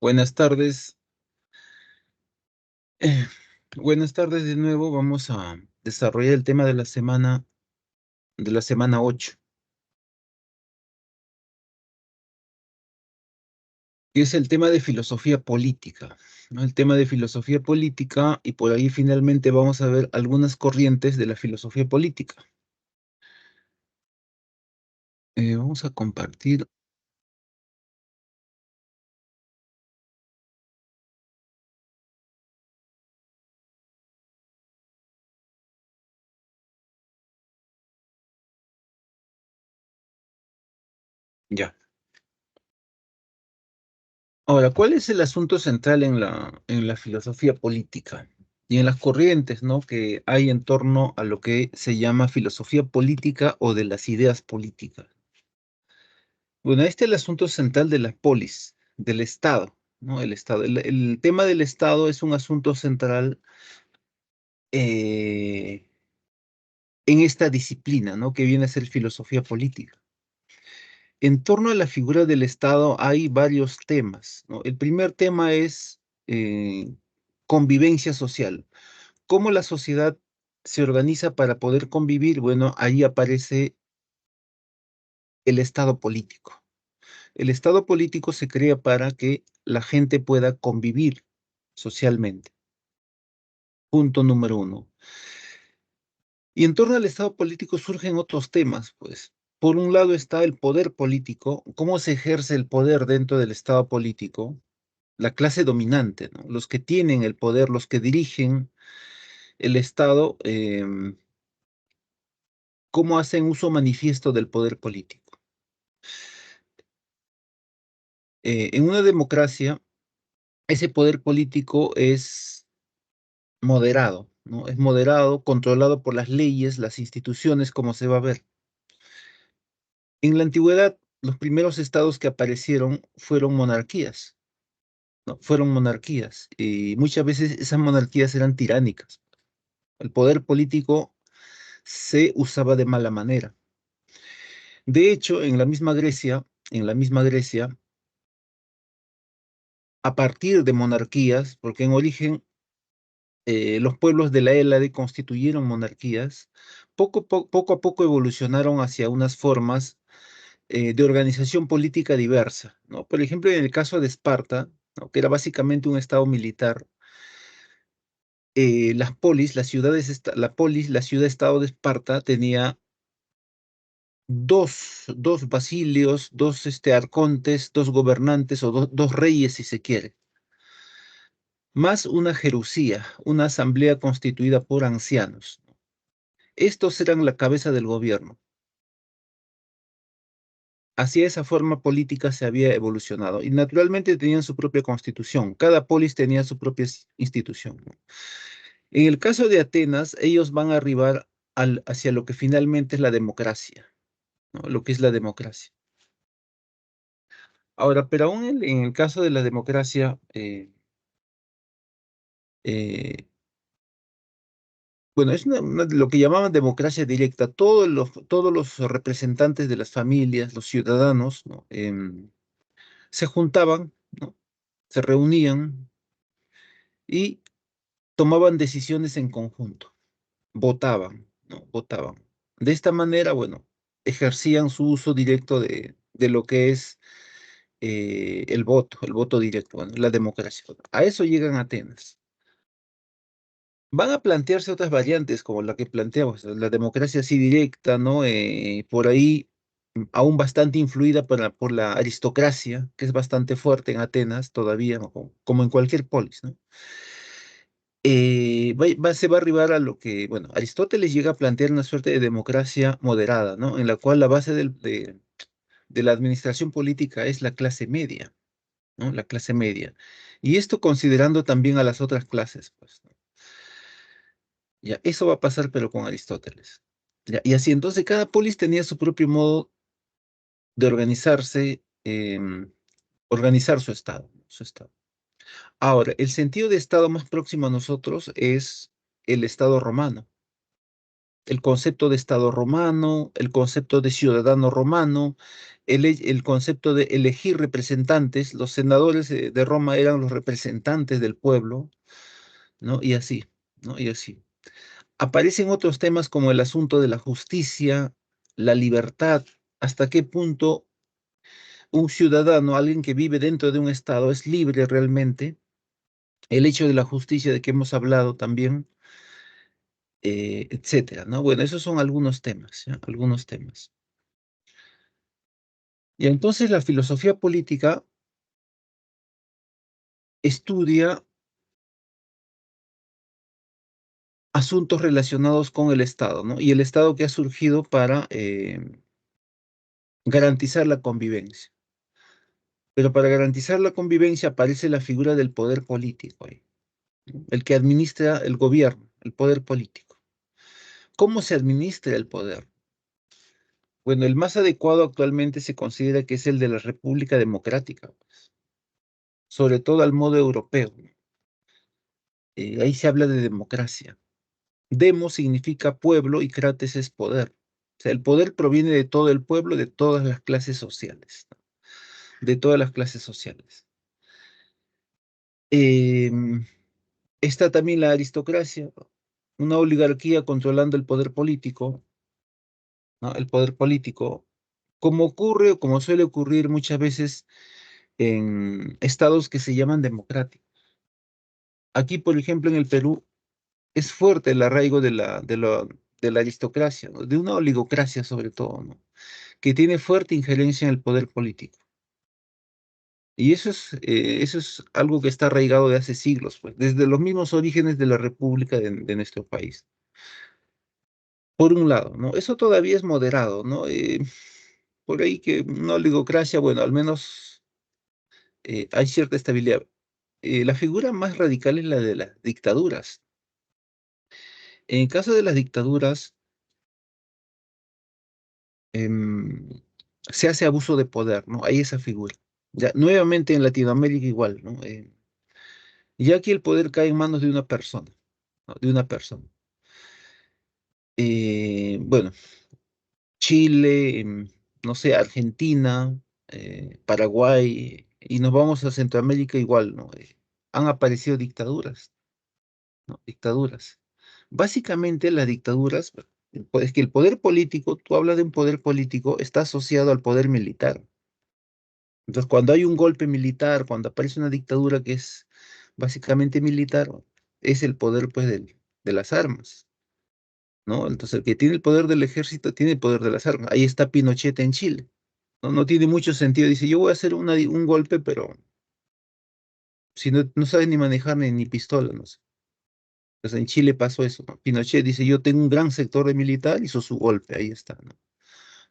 Buenas tardes. Eh, Buenas tardes de nuevo. Vamos a desarrollar el tema de la semana 8, que es el tema de filosofía política, ¿no? El tema de filosofía política, y por ahí finalmente vamos a ver algunas corrientes de la filosofía política. Vamos a compartir. Ya. Ahora, ¿cuál es el asunto central en la filosofía política y en las corrientes, ¿no?, que hay en torno a lo que se llama filosofía política o de las ideas políticas? Bueno, este es el asunto central de la polis, del Estado, ¿no? El Estado. El tema del Estado es un asunto central eh, en esta disciplina, ¿no?, que viene a ser filosofía política. En torno a la figura del Estado hay varios temas, ¿no? El primer tema es convivencia social. ¿Cómo la sociedad se organiza para poder convivir? Bueno, ahí aparece el Estado político. El Estado político se crea para que la gente pueda convivir socialmente. Punto número uno. Y en torno al Estado político surgen otros temas, pues. Por un lado está el poder político, cómo se ejerce el poder dentro del Estado político, la clase dominante, ¿no? Los que tienen el poder, los que dirigen el Estado, cómo hacen uso manifiesto del poder político. En una democracia, ese poder político es moderado, ¿no? Es moderado, controlado por las leyes, las instituciones, como se va a ver. En la antigüedad, los primeros estados que aparecieron fueron monarquías, ¿no? Fueron monarquías, y muchas veces esas monarquías eran tiránicas. El poder político se usaba de mala manera. De hecho, en la misma Grecia, a partir de monarquías, porque en origen los pueblos de la Hélade constituyeron monarquías, poco a poco evolucionaron hacia unas formas de organización política diversa, ¿no? Por ejemplo, en el caso de Esparta, ¿no?, que era básicamente un estado militar, las polis, las ciudades, la polis, la ciudad-estado de Esparta tenía dos basilios, dos arcontes, dos gobernantes o dos reyes, si se quiere, más una jerusía, una asamblea constituida por ancianos. Estos eran la cabeza del gobierno. Hacia esa forma política se había evolucionado y naturalmente tenían su propia constitución. Cada polis tenía su propia institución, ¿no? En el caso de Atenas, ellos van a arribar hacia lo que finalmente es la democracia, ¿no? Lo que es la democracia. Ahora, pero aún en el caso de la democracia, eh, bueno, es lo que llamaban democracia directa. Todos los representantes de las familias, los ciudadanos, ¿no?, se juntaban, ¿no?, se reunían y tomaban decisiones en conjunto, votaban, ¿no? Votaban. De esta manera, bueno, ejercían su uso directo de lo que es el voto directo, bueno, la democracia. A eso llegan Atenas. Van a plantearse otras variantes como la que planteamos, la democracia así directa, ¿no? Por ahí aún bastante influida por la aristocracia, que es bastante fuerte en Atenas todavía, ¿no?, como en cualquier polis, ¿no? Se va a arribar a lo que, bueno, Aristóteles llega a plantear una suerte de democracia moderada, ¿no?, en la cual la base de la administración política es la clase media, ¿no? La clase media. Y esto considerando también a las otras clases, pues, ¿no? Ya, eso va a pasar, pero con Aristóteles. Ya, y así, entonces, cada polis tenía su propio modo de organizarse, organizar su estado, ¿no?, su estado. Ahora, el sentido de estado más próximo a nosotros es el estado romano. el concepto de Estado romano, el concepto de ciudadano romano, el concepto de elegir representantes. Los senadores de Roma eran los representantes del pueblo, ¿no? Y así, ¿no? Y así. Aparecen otros temas como el asunto de la justicia, la libertad, hasta qué punto un ciudadano, alguien que vive dentro de un Estado, es libre realmente. El hecho de la justicia de que hemos hablado también, etcétera, ¿no? Bueno, esos son algunos temas, ¿ya? Algunos temas. Y entonces la filosofía política estudia asuntos relacionados con el Estado, ¿no? Y el Estado que ha surgido para garantizar la convivencia. Pero para garantizar la convivencia aparece la figura del poder político ahí, ¿no? El que administra el gobierno, el poder político. ¿Cómo se administra el poder? Bueno, el más adecuado actualmente se considera que es el de la República Democrática, pues, sobre todo al modo europeo, ¿no? Ahí se habla de democracia. Demo significa pueblo y krates es poder. O sea, el poder proviene de todo el pueblo, de todas las clases sociales, ¿no? De todas las clases sociales. Em, Está también la aristocracia, ¿no? Una oligarquía controlando el poder político, ¿no? El poder político, como ocurre o como suele ocurrir muchas veces en estados que se llaman democráticos. Aquí, por ejemplo, en el Perú, es fuerte el arraigo de la aristocracia, ¿no? De una oligocracia sobre todo, ¿no? Que tiene fuerte injerencia en el poder político. Y eso es algo que está arraigado de hace siglos, pues, desde los mismos orígenes de la República de nuestro país. Por un lado, ¿no? Eso todavía es moderado, ¿no? Por ahí que una oligocracia, bueno, al menos hay cierta estabilidad. La figura más radical es la de las dictaduras. En caso de las dictaduras, em, se hace abuso de poder, ¿no? Hay esa figura. Ya, nuevamente en Latinoamérica igual, ¿no? Ya aquí el poder cae en manos de una persona, ¿no? De una persona. Bueno, Chile, no sé, Argentina, Paraguay, y nos vamos a Centroamérica igual, ¿no? Han aparecido dictaduras, ¿no? Dictaduras. Básicamente las dictaduras, es que el poder político, tú hablas de un poder político, está asociado al poder militar. Entonces, cuando hay un golpe militar, cuando aparece una dictadura que es básicamente militar, es el poder, pues, de las armas, ¿no? Entonces, el que tiene el poder del ejército tiene el poder de las armas. Ahí está Pinochet en Chile, ¿no? No tiene mucho sentido. Dice, yo voy a hacer un golpe, pero si no sabe ni manejar ni pistola, no sé. Entonces, en Chile pasó eso, ¿no? Pinochet dice, yo tengo un gran sector de militar, hizo su golpe, ahí está, ¿no?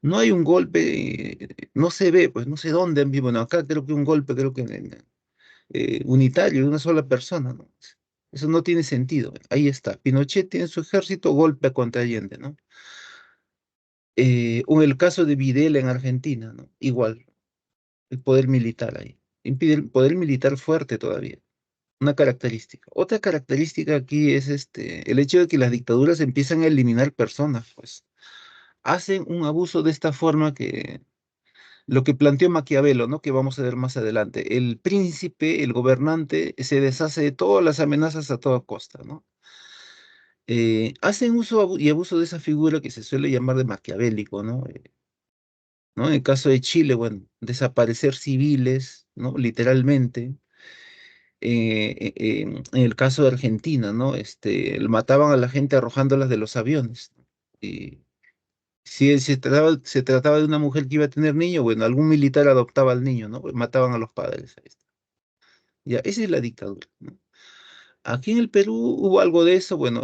No hay un golpe, no se ve, pues no sé dónde en vivo. Bueno, acá creo que un golpe, creo que unitario de una sola persona, ¿no? Eso no tiene sentido. Ahí está. Pinochet tiene su ejército, golpe contra Allende, ¿no? O el caso de Videla en Argentina, ¿no? Igual, el poder militar ahí. Impide el poder militar fuerte todavía. Una característica. Otra característica aquí es el hecho de que las dictaduras empiezan a eliminar personas, pues. Hacen un abuso de esta forma que lo que planteó Maquiavelo, ¿no? Que vamos a ver más adelante. El príncipe, el gobernante, se deshace de todas las amenazas a toda costa, ¿no? Hacen uso y abuso de esa figura que se suele llamar de maquiavélico, ¿no? ¿No? En el caso de Chile, bueno, desaparecer civiles, ¿no? Literalmente. En el caso de Argentina, ¿no? Mataban a la gente arrojándolas de los aviones, ¿no? Y si se trataba de una mujer que iba a tener niño, bueno, algún militar adoptaba al niño, ¿no? Pues mataban a los padres. Ahí está. Ya, esa es la dictadura, ¿no? Aquí en el Perú hubo algo de eso, bueno,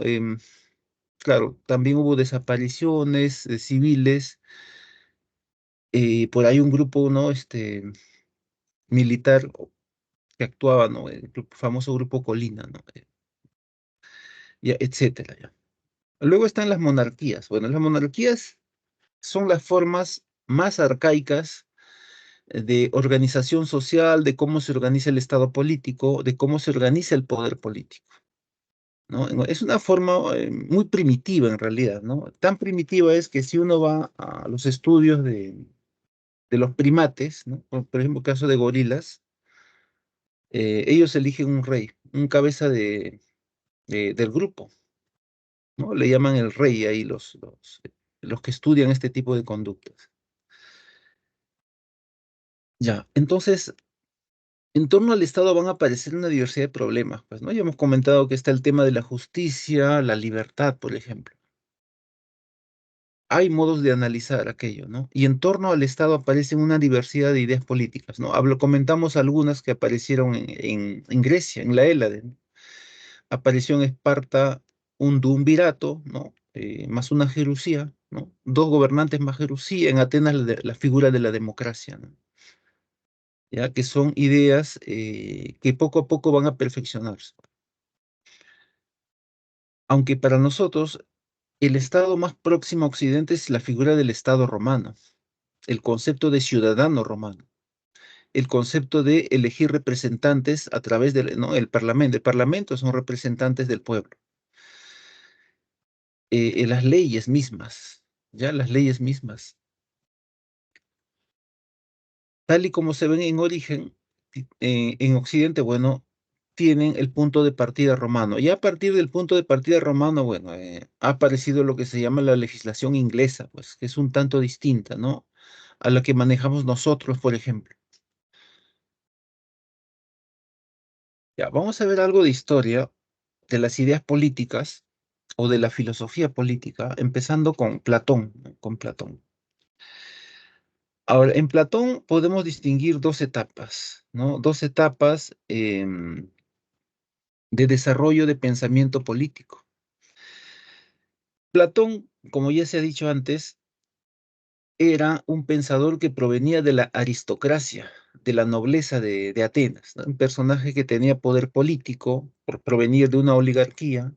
claro, también hubo desapariciones civiles, por ahí un grupo, ¿no? Militar que actuaba, ¿no? Famoso grupo Colina, ¿no? Ya, etcétera, ya. Luego están las monarquías. Bueno, las monarquías son las formas más arcaicas de organización social, de cómo se organiza el estado político, de cómo se organiza el poder político. ¿no? Es una forma muy primitiva en realidad, ¿no? Tan primitiva es que si uno va a los estudios de los primates, ¿no? Por ejemplo, el caso de gorilas, ellos eligen un rey, un cabeza del grupo, ¿no? Le llaman el rey ahí los que estudian este tipo de conductas. Ya, entonces, en torno al Estado van a aparecer una diversidad de problemas, pues, ¿no? Ya hemos comentado que está el tema de la justicia, la libertad, por ejemplo. Hay modos de analizar aquello, ¿no? Y en torno al Estado aparecen una diversidad de ideas políticas, ¿no? Comentamos algunas que aparecieron en Grecia, en la Hélade, ¿no? Apareció en Esparta un duumvirato, ¿no? Más una jerusía, ¿no? Dos gobernantes más jerusía, en Atenas la figura de la democracia, ¿no? Ya que son ideas que poco a poco van a perfeccionarse. Aunque para nosotros el Estado más próximo a Occidente es la figura del Estado romano, el concepto de ciudadano romano, el concepto de elegir representantes a través del, ¿no? El Parlamento. El Parlamento son representantes del pueblo. Las leyes mismas, ya las leyes mismas, tal y como se ven en origen, en Occidente, bueno, tienen el punto de partida romano. Y a partir del punto de partida romano, bueno, ha aparecido lo que se llama la legislación inglesa, pues, que es un tanto distinta, ¿no? A la que manejamos nosotros, por ejemplo. Ya, vamos a ver algo de historia de las ideas políticas o de la filosofía política, empezando con Platón, ¿no? Con Platón. Ahora, en Platón podemos distinguir dos etapas, ¿no? Dos etapas de desarrollo de pensamiento político. Platón, como ya se ha dicho antes, era un pensador que provenía de la aristocracia, de la nobleza de Atenas, ¿no? Un personaje que tenía poder político por provenir de una oligarquía,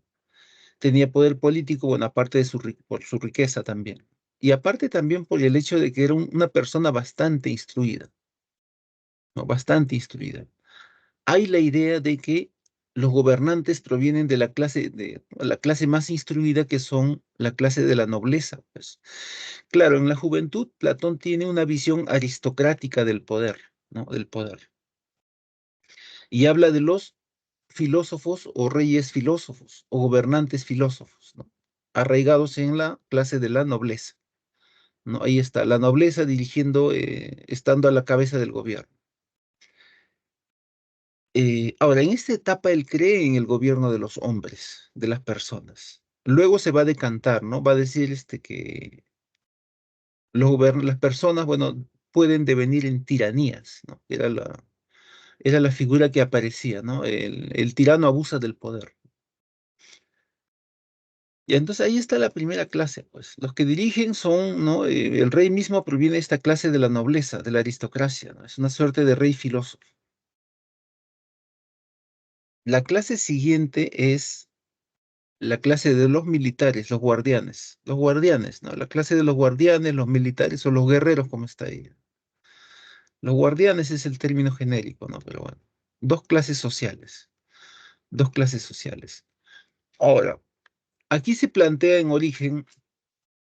tenía poder político, bueno, aparte de por su riqueza también. Y aparte también por el hecho de que era una persona bastante instruida, ¿no? Bastante instruida. Hay la idea de que los gobernantes provienen de la clase más instruida, que son la clase de la nobleza, pues. Claro, en la juventud Platón tiene una visión aristocrática del poder, ¿no? Del poder. Y habla de los filósofos o reyes filósofos o gobernantes filósofos, ¿no? Arraigados en la clase de la nobleza, ¿no? Ahí está, la nobleza dirigiendo, estando a la cabeza del gobierno. Ahora, en esta etapa él cree en el gobierno de los hombres, de las personas. Luego se va a decantar, ¿no? Va a decir que las personas, bueno, pueden devenir en tiranías, ¿no? Era la figura que aparecía, ¿no? El tirano abusa del poder. Y entonces ahí está la primera clase, pues. Los que dirigen son, ¿no? El rey mismo proviene de esta clase de la nobleza, de la aristocracia, ¿no? Es una suerte de rey filósofo. La clase siguiente es la clase de los militares, los guardianes. Los guardianes, ¿no? La clase de los guardianes, los militares o los guerreros, como está ahí. Los guardianes es el término genérico, ¿no? Pero bueno, dos clases sociales, dos clases sociales. Ahora, aquí se plantea en origen,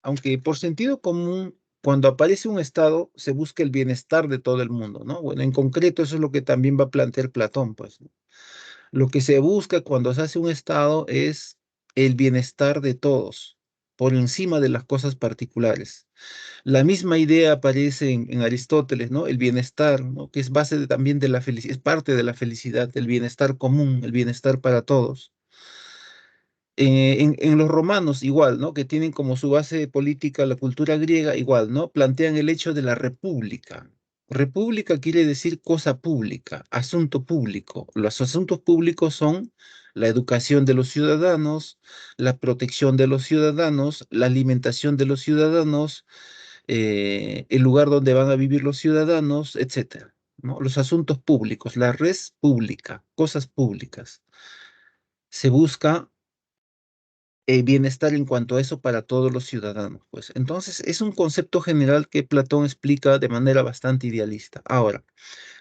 aunque por sentido común, cuando aparece un Estado, se busca el bienestar de todo el mundo, ¿no? Bueno, en concreto eso es lo que también va a plantear Platón, pues, ¿no? Lo que se busca cuando se hace un Estado es el bienestar de todos, por encima de las cosas particulares. La misma idea aparece en Aristóteles, ¿no? El bienestar, ¿no? Que es base también de la felicidad, es parte de la felicidad, el bienestar común, el bienestar para todos. En los romanos igual, ¿no? Que tienen como su base política la cultura griega, igual, ¿no? Plantean el hecho de la república. República quiere decir cosa pública, asunto público. Los asuntos públicos son la educación de los ciudadanos, la protección de los ciudadanos, la alimentación de los ciudadanos, el lugar donde van a vivir los ciudadanos, etcétera, ¿no? Los asuntos públicos, la res pública, cosas públicas. Se busca bienestar en cuanto a eso para todos los ciudadanos, pues. Entonces, es un concepto general que Platón explica de manera bastante idealista. Ahora,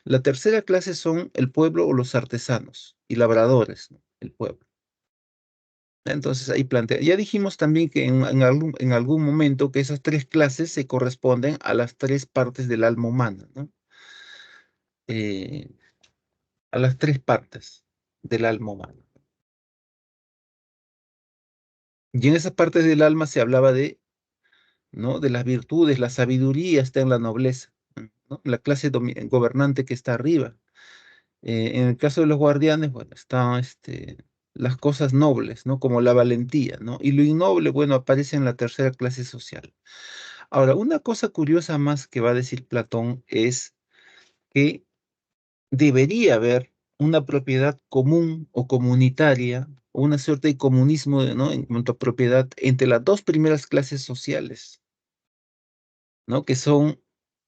la tercera clase son el pueblo o los artesanos y labradores, ¿no? El pueblo. Entonces ahí plantea. Ya dijimos también que en algún momento que esas tres clases se corresponden a las tres partes del alma humana, ¿no? Eh, a las tres partes del alma humana. Y en esas partes del alma se hablaba de, ¿no? De las virtudes, la sabiduría está en la nobleza, ¿no? La clase gobernante que está arriba. En el caso de los guardianes, bueno, están las cosas nobles, ¿no? Como la valentía, ¿no? Y lo innoble, bueno, aparece en la tercera clase social. Ahora, una cosa curiosa más que va a decir Platón es que debería haber una propiedad común o comunitaria, o una suerte de comunismo, ¿no? En cuanto a propiedad entre las dos primeras clases sociales, ¿no? Que son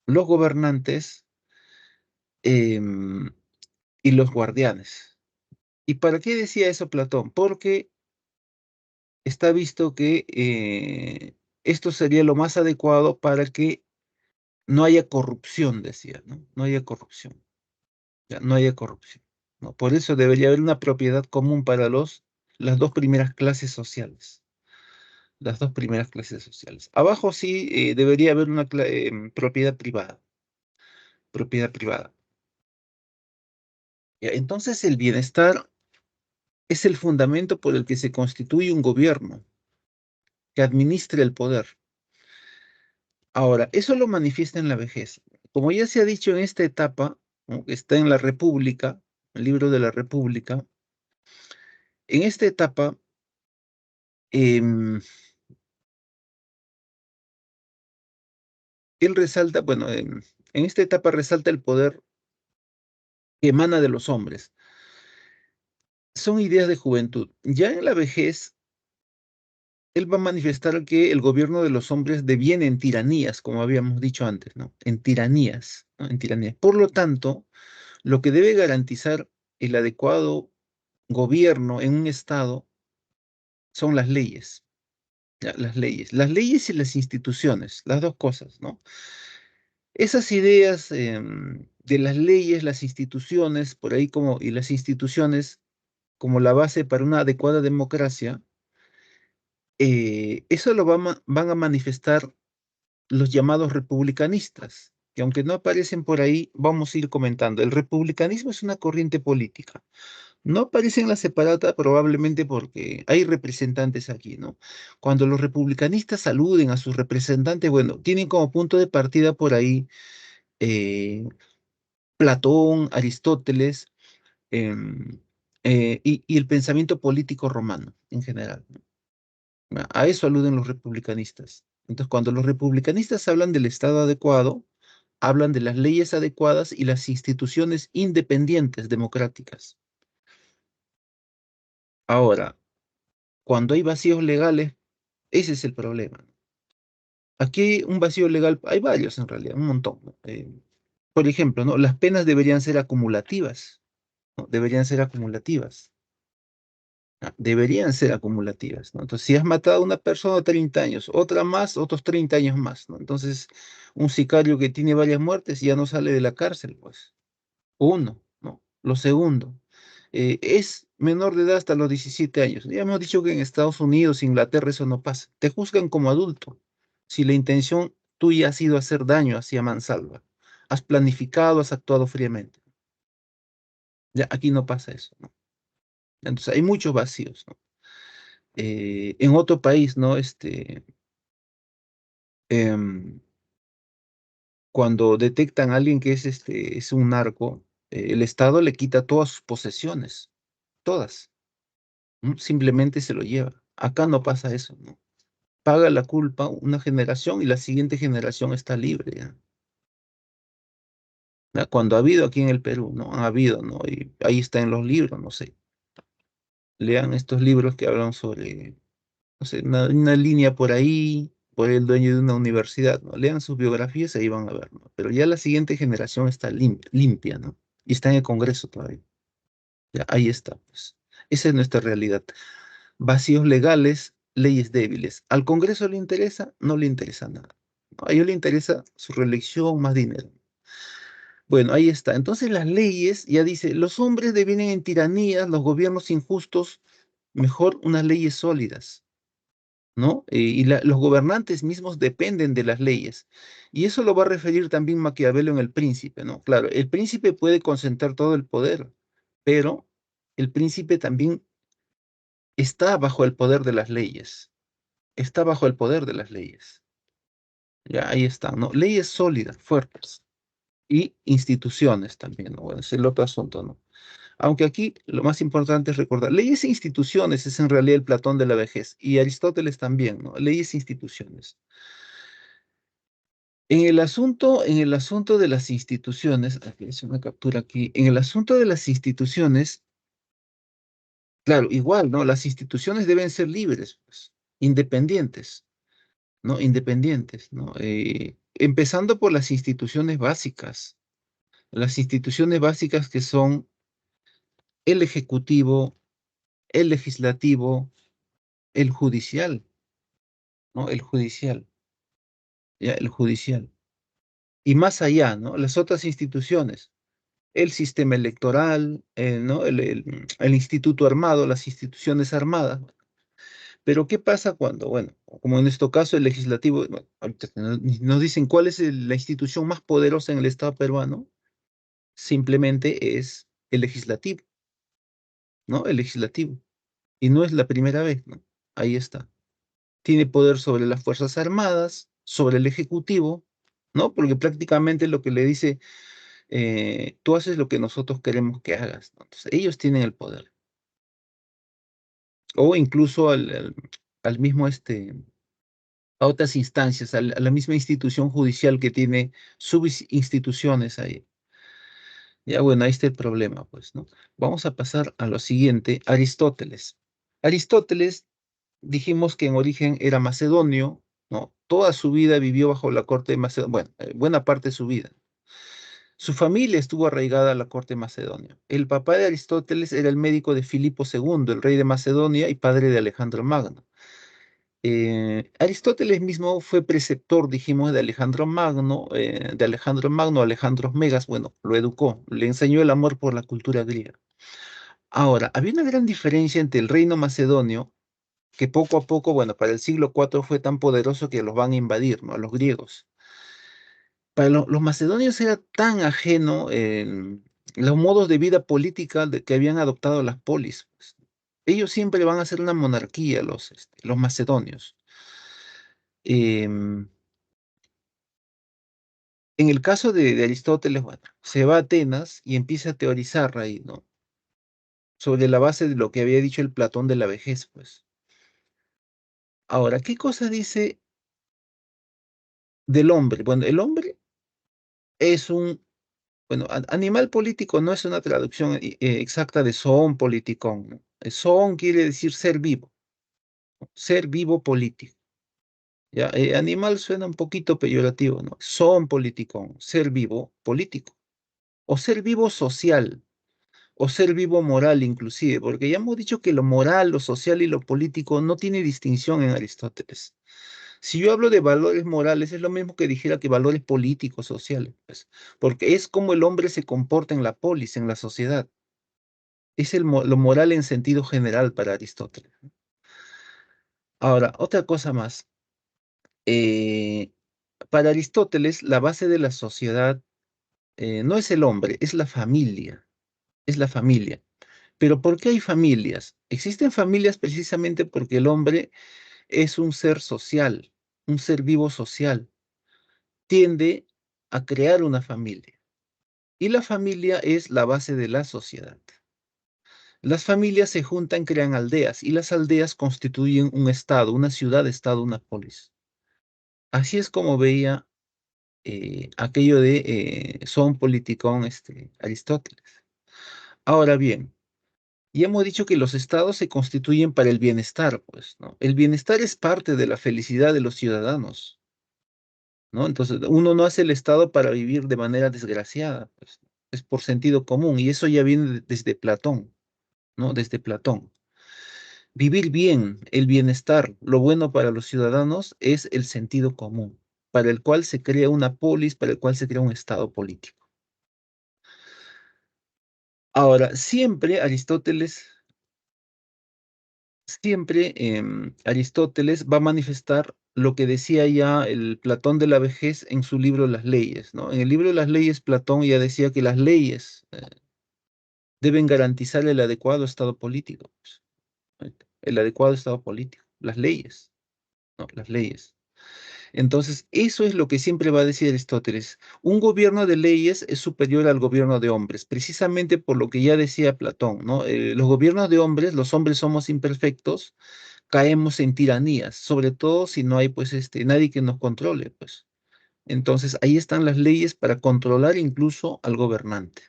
los gobernantes em, y los guardianes. ¿Y para qué decía eso Platón? Porque está visto que esto sería lo más adecuado para que no haya corrupción, decía, ¿no? No haya corrupción. Ya, no haya corrupción, ¿no? Por eso debería haber una propiedad común para las dos primeras clases sociales. Las dos primeras clases sociales. Abajo sí debería haber una propiedad privada. Propiedad privada. Ya, entonces el bienestar es el fundamento por el que se constituye un gobierno que administre el poder. Ahora, eso lo manifiesta en la vejez. Como ya se ha dicho en esta etapa, ¿no? Que está en la República, el libro de la República, en esta etapa, em, él resalta, bueno, en esta etapa resalta el poder que emana de los hombres. Son ideas de juventud. Ya en la vejez, él va a manifestar que el gobierno de los hombres deviene en tiranías, como habíamos dicho antes, ¿no? En tiranías, ¿no? En tiranías. Por lo tanto, lo que debe garantizar el adecuado gobierno en un estado son las leyes. ¿Ya? Las leyes y las instituciones, las dos cosas, ¿no? Esas ideas de las leyes, las instituciones, por ahí como, y las instituciones como la base para una adecuada democracia, eso lo van a manifestar los llamados republicanistas, que aunque no aparecen por ahí, vamos a ir comentando. El republicanismo es una corriente política. No aparece en la separata probablemente porque hay representantes aquí, ¿no? Cuando los republicanistas aluden a sus representantes, bueno, tienen como punto de partida por ahí eh, Platón, Aristóteles y el pensamiento político romano en general, ¿no? A eso aluden los republicanistas. Entonces, cuando los republicanistas hablan del Estado adecuado, hablan de las leyes adecuadas y las instituciones independientes democráticas. Ahora, cuando hay vacíos legales, ese es el problema. Aquí un vacío legal, hay varios en realidad, un montón, ¿no? Por ejemplo, ¿no? Las penas deberían ser acumulativas, ¿no? Deberían ser acumulativas. Deberían ser acumulativas, ¿no? Entonces, si has matado a una persona 30 años, otra más, otros 30 años más, ¿no? Entonces, un sicario que tiene varias muertes ya no sale de la cárcel, pues. Uno, ¿no? Lo segundo, es menor de edad hasta los 17 años. Ya hemos dicho que en Estados Unidos, Inglaterra, eso no pasa. Te juzgan como adulto. Si la intención tuya ha sido hacer daño hacia mansalva, has planificado, has actuado fríamente. Ya aquí no pasa eso, ¿no? Entonces, hay muchos vacíos, ¿no? En otro país, ¿no? Em, cuando detectan a alguien que es un narco, el Estado le quita todas sus posesiones, todas, ¿no? Simplemente se lo lleva. Acá no pasa eso, ¿no? Paga la culpa una generación y la siguiente generación está libre, ¿ya? ¿Ya? Cuando ha habido aquí en el Perú, ¿no? Ha habido, ¿no? Y ahí está en los libros, no sé. Lean estos libros que hablan sobre, no sé, una línea por ahí, por el dueño de una universidad, ¿no? Lean sus biografías y ahí van a ver, ¿no? Pero ya la siguiente generación está limpia, ¿no? Y está en el Congreso todavía. Ya, ahí está, pues. Esa es nuestra realidad. Vacíos legales, leyes débiles. ¿Al Congreso le interesa? No le interesa nada, ¿no? A ellos le interesa su reelección, más dinero. Bueno, ahí está. Entonces las leyes, ya dice, los hombres devienen en tiranías, los gobiernos injustos mejor unas leyes sólidas, ¿no? Y los gobernantes mismos dependen de las leyes. Y eso lo va a referir también Maquiavelo en El Príncipe, ¿no? Claro, el príncipe puede concentrar todo el poder, pero el príncipe también está bajo el poder de las leyes, está bajo el poder de las leyes. Ya, ahí está, ¿no? Leyes sólidas, fuertes, y instituciones también, ¿no? Bueno, ese es el otro asunto, ¿no? Aunque aquí lo más importante es recordar, leyes e instituciones es en realidad el Platón de la vejez, y Aristóteles también, ¿no? Leyes e instituciones. En el asunto de las instituciones, aquí es una captura aquí, en el asunto de las instituciones, claro, igual, ¿no? Las instituciones deben ser libres, pues, independientes, ¿no? Independientes, ¿no? Empezando por las instituciones básicas que son el ejecutivo, el legislativo, el judicial, ¿no? El judicial, ya, el judicial. Y más allá, ¿no? Las otras instituciones, el sistema electoral, ¿no? El instituto armado, las instituciones armadas. Pero ¿qué pasa cuando, bueno, como en este caso el legislativo, bueno, ahorita nos dicen cuál es la institución más poderosa en el Estado peruano? Simplemente es el legislativo, ¿no? El legislativo. Y no es la primera vez, ¿no? Ahí está. Tiene poder sobre las Fuerzas Armadas, sobre el Ejecutivo, ¿no? Porque prácticamente lo que le dice, tú haces lo que nosotros queremos que hagas, ¿no? Entonces, ellos tienen el poder. O incluso al mismo, a otras instancias, a la misma institución judicial que tiene subinstituciones ahí. Ya, bueno, ahí está el problema, pues, ¿no? Vamos a pasar a lo siguiente, Aristóteles. Aristóteles, dijimos que en origen era macedonio, ¿no? Toda su vida vivió bajo la corte de Macedonia, bueno, buena parte de su vida. Su familia estuvo arraigada a la corte macedonia. El papá de Aristóteles era el médico de Filipo II, el rey de Macedonia y padre de Alejandro Magno. Aristóteles mismo fue preceptor, dijimos, de Alejandro Megas, bueno, lo educó, le enseñó el amor por la cultura griega. Ahora, había una gran diferencia entre el reino macedonio, que poco a poco, bueno, para el siglo IV fue tan poderoso que los van a invadir, ¿no? A los griegos. Para los macedonios era tan ajeno los modos de vida política que habían adoptado las polis, pues. Ellos siempre van a ser una monarquía, los macedonios. Em, en el caso de Aristóteles, bueno, se va a Atenas y empieza a teorizar ahí, ¿no? Sobre la base de lo que había dicho el Platón de la vejez, pues. Ahora, ¿qué cosa dice del hombre? Bueno, el hombre es bueno, animal político no es una traducción exacta de zoon politikon, ¿no? Zoon quiere decir ser vivo, ¿no? Ser vivo político. ¿Ya? Animal suena un poquito peyorativo, ¿no? Zoon politikon, ser vivo político, o ser vivo social, o ser vivo moral inclusive, porque ya hemos dicho que lo moral, lo social y lo político no tiene distinción en Aristóteles. Si yo hablo de valores morales, es lo mismo que dijera que valores políticos, sociales, pues, porque es como el hombre se comporta en la polis, en la sociedad. Es lo moral en sentido general para Aristóteles. Ahora, otra cosa más. Eh, para Aristóteles, la base de la sociedad no es el hombre, es la familia. Es la familia. Pero ¿por qué hay familias? Existen familias precisamente porque el hombre es un ser social, un ser vivo social. Tiende a crear una familia. Y la familia es la base de la sociedad. Las familias se juntan, crean aldeas, y las aldeas constituyen un estado, una ciudad-estado, una polis. Así es como veía aquello de son politicón Aristóteles. Ahora bien, ya hemos dicho que los estados se constituyen para el bienestar, pues, ¿no? El bienestar es parte de la felicidad de los ciudadanos, ¿no? Entonces, uno no hace el estado para vivir de manera desgraciada, pues, es por sentido común, y eso ya viene desde Platón, ¿no? Desde Platón. Vivir bien, el bienestar, lo bueno para los ciudadanos es el sentido común, para el cual se crea una polis, para el cual se crea un estado político. Ahora, siempre Aristóteles siempre Aristóteles va a manifestar lo que decía ya el Platón de la vejez en su libro Las leyes, ¿no? En el libro de las leyes, Platón ya decía que las leyes deben garantizar el adecuado estado político, pues, ¿no? El adecuado estado político, las leyes, ¿no? Las leyes. Entonces, eso es lo que siempre va a decir Aristóteles. Un gobierno de leyes es superior al gobierno de hombres, precisamente por lo que ya decía Platón, ¿no? Los gobiernos de hombres, los hombres somos imperfectos, caemos en tiranías, sobre todo si no hay, pues, nadie que nos controle, pues. Entonces, ahí están las leyes para controlar incluso al gobernante,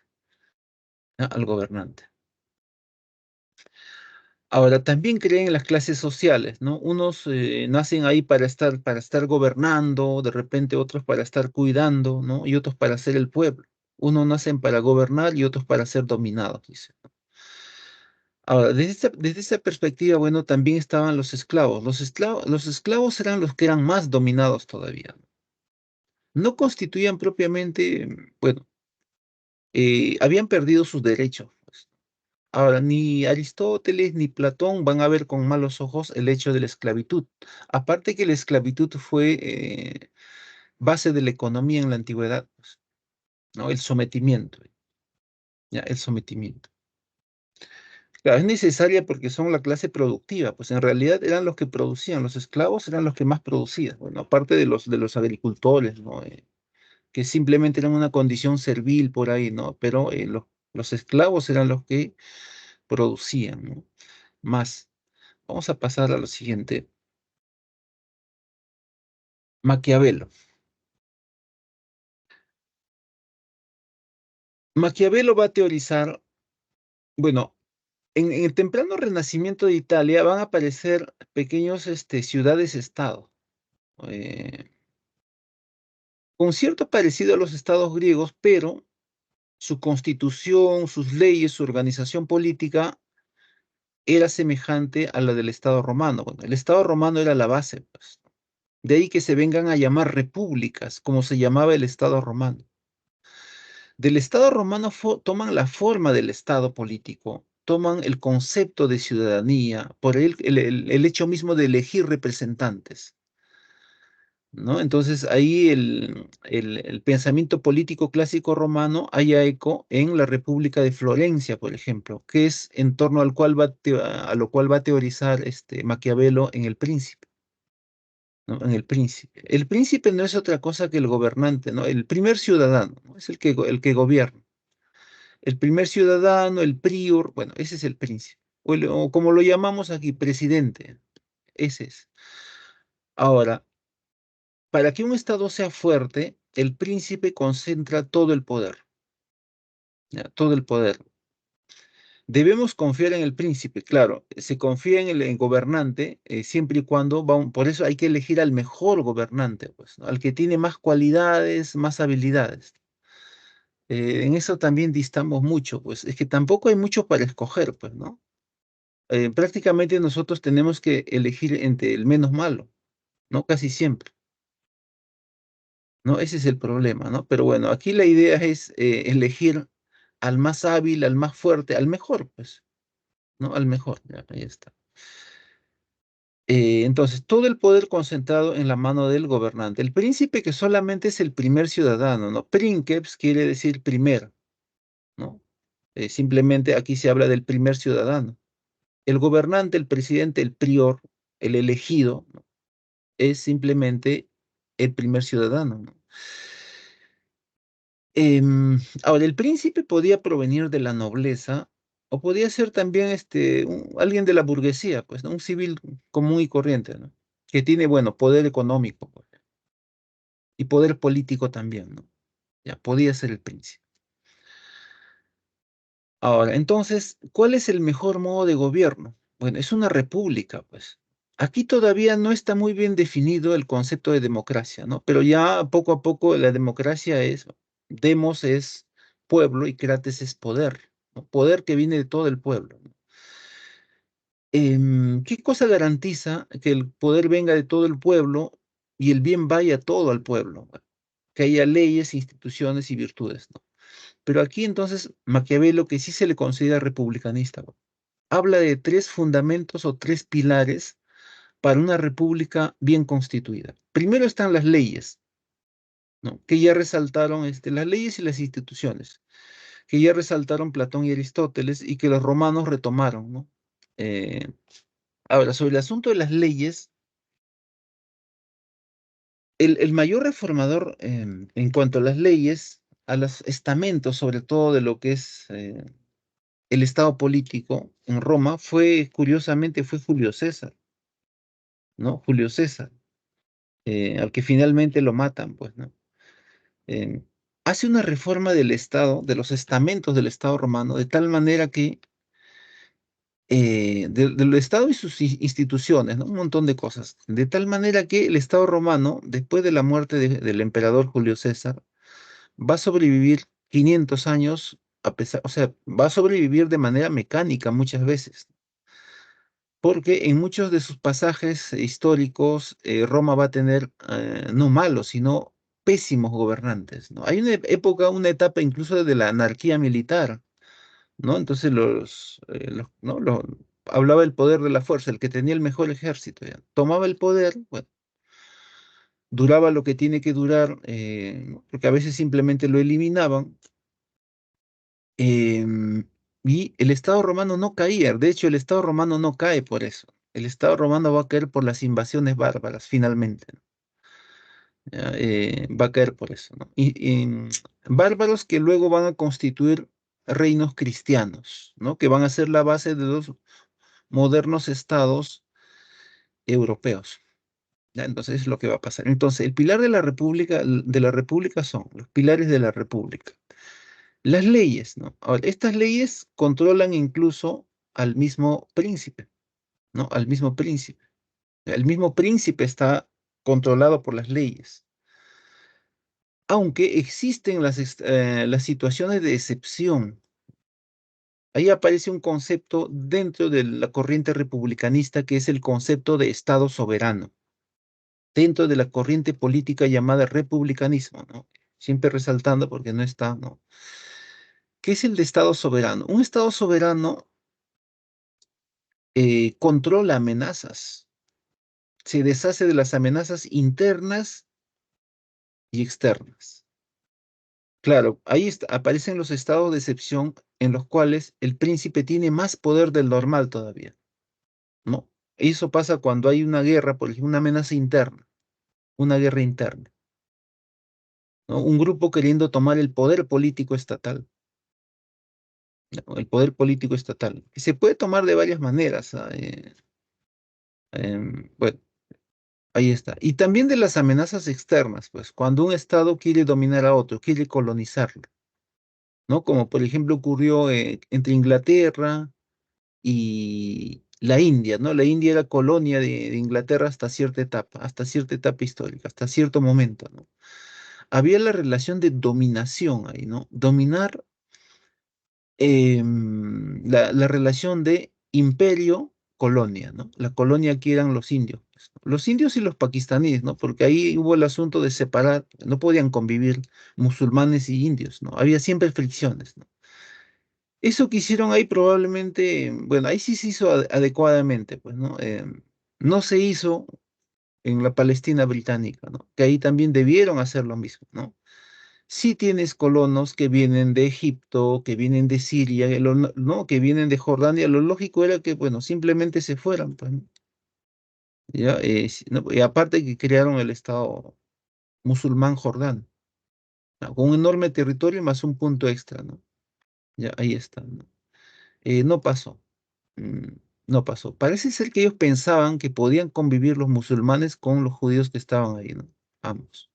¿no? Al gobernante. Ahora, también creen en las clases sociales, ¿no? Unos nacen ahí para estar gobernando, de repente otros para estar cuidando, ¿no? Y otros para ser el pueblo. Unos nacen para gobernar y otros para ser dominados, dice. Ahora, desde esta perspectiva, bueno, también estaban los esclavos. Los esclavos eran los que eran más dominados todavía. No constituían propiamente, bueno, habían perdido sus derechos, pues. Ahora, ni Aristóteles ni Platón van a ver con malos ojos el hecho de la esclavitud. Aparte que la esclavitud fue base de la economía en la antigüedad, pues, ¿no? El sometimiento, ¿ya? El sometimiento. Claro, es necesaria porque son la clase productiva, pues en realidad eran los que producían, los esclavos eran los que más producían, bueno, aparte de los agricultores, ¿no? Que simplemente eran una condición servil por ahí, ¿no? Pero los esclavos eran los que producían, ¿no? Más. Vamos a pasar a lo siguiente. Maquiavelo. Maquiavelo va a teorizar, bueno, en el temprano renacimiento de Italia van a aparecer pequeños ciudades-estado, eh, con cierto parecido a los estados griegos, pero su constitución, sus leyes, su organización política era semejante a la del estado romano. Bueno, el estado romano era la base, pues. De ahí que se vengan a llamar repúblicas, como se llamaba el estado romano. Del Estado romano toman la forma del Estado político, toman el concepto de ciudadanía, por el hecho mismo de elegir representantes, ¿no? Entonces ahí el pensamiento político clásico romano haya eco en la República de Florencia, por ejemplo, que es en torno al cual a lo cual va a teorizar Maquiavelo en El Príncipe. ¿No? En El Príncipe. El príncipe no es otra cosa que el gobernante, ¿no? El primer ciudadano, ¿no? Es el que gobierna. El primer ciudadano, el prior, bueno, ese es el príncipe. O como lo llamamos aquí, presidente. Ese es. Ahora, para que un Estado sea fuerte, el príncipe concentra todo el poder, ¿ya? Todo el poder. Debemos confiar en el príncipe, claro, se confía en el gobernante siempre y cuando, por eso hay que elegir al mejor gobernante, pues, ¿no? Al que tiene más cualidades, más habilidades. En eso también distamos mucho, pues es que tampoco hay mucho para escoger, pues, ¿no? Prácticamente nosotros tenemos que elegir entre el menos malo, ¿no? Casi siempre, ¿no? Ese es el problema, ¿no? Pero bueno, aquí la idea es elegir al más hábil, al más fuerte, al mejor, pues, ¿no? Al mejor, ya, ahí está. Entonces, todo el poder concentrado en la mano del gobernante. El príncipe que solamente es el primer ciudadano, ¿no? Princeps quiere decir primer, ¿no? Simplemente aquí se habla del primer ciudadano. El gobernante, el presidente, el prior, el elegido, ¿no? Es simplemente el primer ciudadano, ¿no? Ahora, el príncipe podía provenir de la nobleza o podía ser también alguien de la burguesía, pues, ¿no? Un civil común y corriente, ¿no? Que tiene, bueno, poder económico, pues, y poder político también, ¿no? Ya, podía ser el príncipe. Ahora, entonces, ¿cuál es el mejor modo de gobierno? Bueno, es una república, pues. Aquí todavía no está muy bien definido el concepto de democracia, ¿no? Pero ya poco a poco la democracia es, demos es pueblo y krates es poder, ¿no? Poder que viene de todo el pueblo, ¿no? ¿Qué cosa garantiza que el poder venga de todo el pueblo y el bien vaya todo al pueblo? Bueno, que haya leyes, instituciones y virtudes, ¿no? Pero aquí entonces Maquiavelo, que sí se le considera republicanista, ¿no? habla de tres fundamentos o tres pilares para una república bien constituida. Primero están las leyes, ¿no? Que ya resaltaron las leyes y las instituciones, que ya resaltaron Platón y Aristóteles y que los romanos retomaron, ¿no? Eh, Ahora, sobre el asunto de las leyes, el mayor reformador en cuanto a las leyes, a los estamentos, sobre todo de lo que es el Estado político en Roma, curiosamente, fue Julio César, ¿no? Julio César, al que finalmente lo matan, pues, ¿no? Eh, Hace una reforma del Estado, de los estamentos del Estado romano, de tal manera que del Estado y sus instituciones, ¿no? Un montón de cosas. De tal manera que el Estado romano, después de la muerte del emperador Julio César, va a sobrevivir 500 años, o sea, va a sobrevivir de manera mecánica muchas veces, porque en muchos de sus pasajes históricos, Roma va a tener no malos, sino pésimos gobernantes, ¿no? Hay una época, una etapa incluso de la anarquía militar, ¿no? Entonces ¿no? Hablaba el poder de la fuerza, el que tenía el mejor ejército, ya. Tomaba el poder, bueno, duraba lo que tiene que durar, ¿no? Porque a veces simplemente lo eliminaban, y el Estado romano no caía. De hecho, el Estado romano no cae por eso. El Estado romano va a caer por las invasiones bárbaras, finalmente, ¿no? Ya, va a caer por eso, ¿no? Bárbaros que luego van a constituir reinos cristianos, ¿no? Que van a ser la base de los modernos estados europeos. ¿Ya? Entonces es lo que va a pasar. Entonces, el pilar de la república son los pilares de la república. Las leyes, ¿no? Ahora, estas leyes controlan incluso al mismo príncipe, ¿no? Al mismo príncipe. El mismo príncipe está controlado por las leyes. Aunque existen las situaciones de excepción. Ahí aparece un concepto dentro de la corriente republicanista que es el concepto de Estado soberano, dentro de la corriente política llamada republicanismo, ¿no? Siempre resaltando porque no está, ¿no? ¿Qué es el de Estado soberano? Un Estado soberano controla amenazas, se deshace de las amenazas internas y externas. Claro, ahí aparecen los estados de excepción en los cuales el príncipe tiene más poder del normal todavía, ¿no? Eso pasa cuando hay una guerra, por ejemplo, una amenaza interna, una guerra interna, ¿no? Un grupo queriendo tomar el poder político estatal, ¿no? El poder político estatal, que se puede tomar de varias maneras. Bueno, ahí está. Y también de las amenazas externas, pues, cuando un estado quiere dominar a otro, quiere colonizarlo, ¿no? Como por ejemplo ocurrió entre Inglaterra y la India, ¿no? La India era colonia de Inglaterra hasta cierta etapa histórica, hasta cierto momento, ¿no? Había la relación de dominación ahí, ¿no? Dominar la relación de imperio-colonia, ¿no? La colonia aquí eran los indios, pues, ¿no? Los indios y los pakistaníes, ¿no? Porque ahí hubo el asunto de separar, no podían convivir musulmanes y indios, ¿no? Había siempre fricciones, ¿no? Eso que hicieron ahí probablemente, bueno, ahí sí se hizo adecuadamente, pues, ¿no? No se hizo en la Palestina británica, ¿no? Que ahí también debieron hacer lo mismo, ¿no? Si tienes colonos que vienen de Egipto, que vienen de Siria, ¿no? Que vienen de Jordania, lo lógico era que, bueno, simplemente se fueran, pues, ¿no? Ya, ¿no? Y aparte que crearon el Estado musulmán Jordán, ¿no? Con un enorme territorio más un punto extra, ¿no? Ya, ahí está, ¿no? No pasó. mm, no pasó. Parece ser que ellos pensaban que podían convivir los musulmanes con los judíos que estaban ahí, ¿no? Ambos.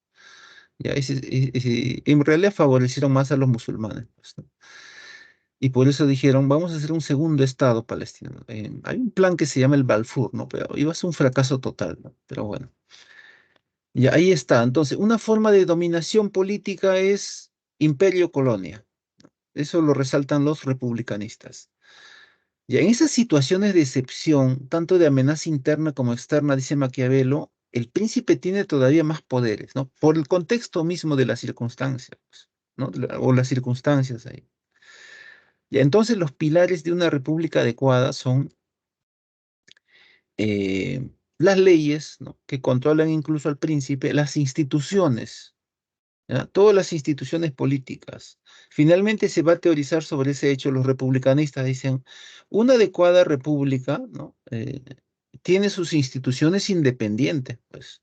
Ya, en realidad favorecieron más a los musulmanes, pues, ¿no? Y por eso dijeron, vamos a hacer un segundo estado palestino. Hay un plan que se llama el Balfour, ¿no? Pero iba a ser un fracaso total, ¿no? Pero bueno, ya ahí está. Entonces, una forma de dominación política es imperio-colonia. Eso lo resaltan los republicanistas. Ya en esas situaciones de excepción, tanto de amenaza interna como externa, dice Maquiavelo, el príncipe tiene todavía más poderes, ¿no? Por el contexto mismo de las circunstancias, pues, ¿no? O las circunstancias ahí. Y entonces los pilares de una república adecuada son las leyes, ¿no?, que controlan incluso al príncipe, las instituciones, ¿ya? Todas las instituciones políticas. Finalmente se va a teorizar sobre ese hecho. Los republicanistas dicen, una adecuada república, ¿no?, tiene sus instituciones independientes, pues,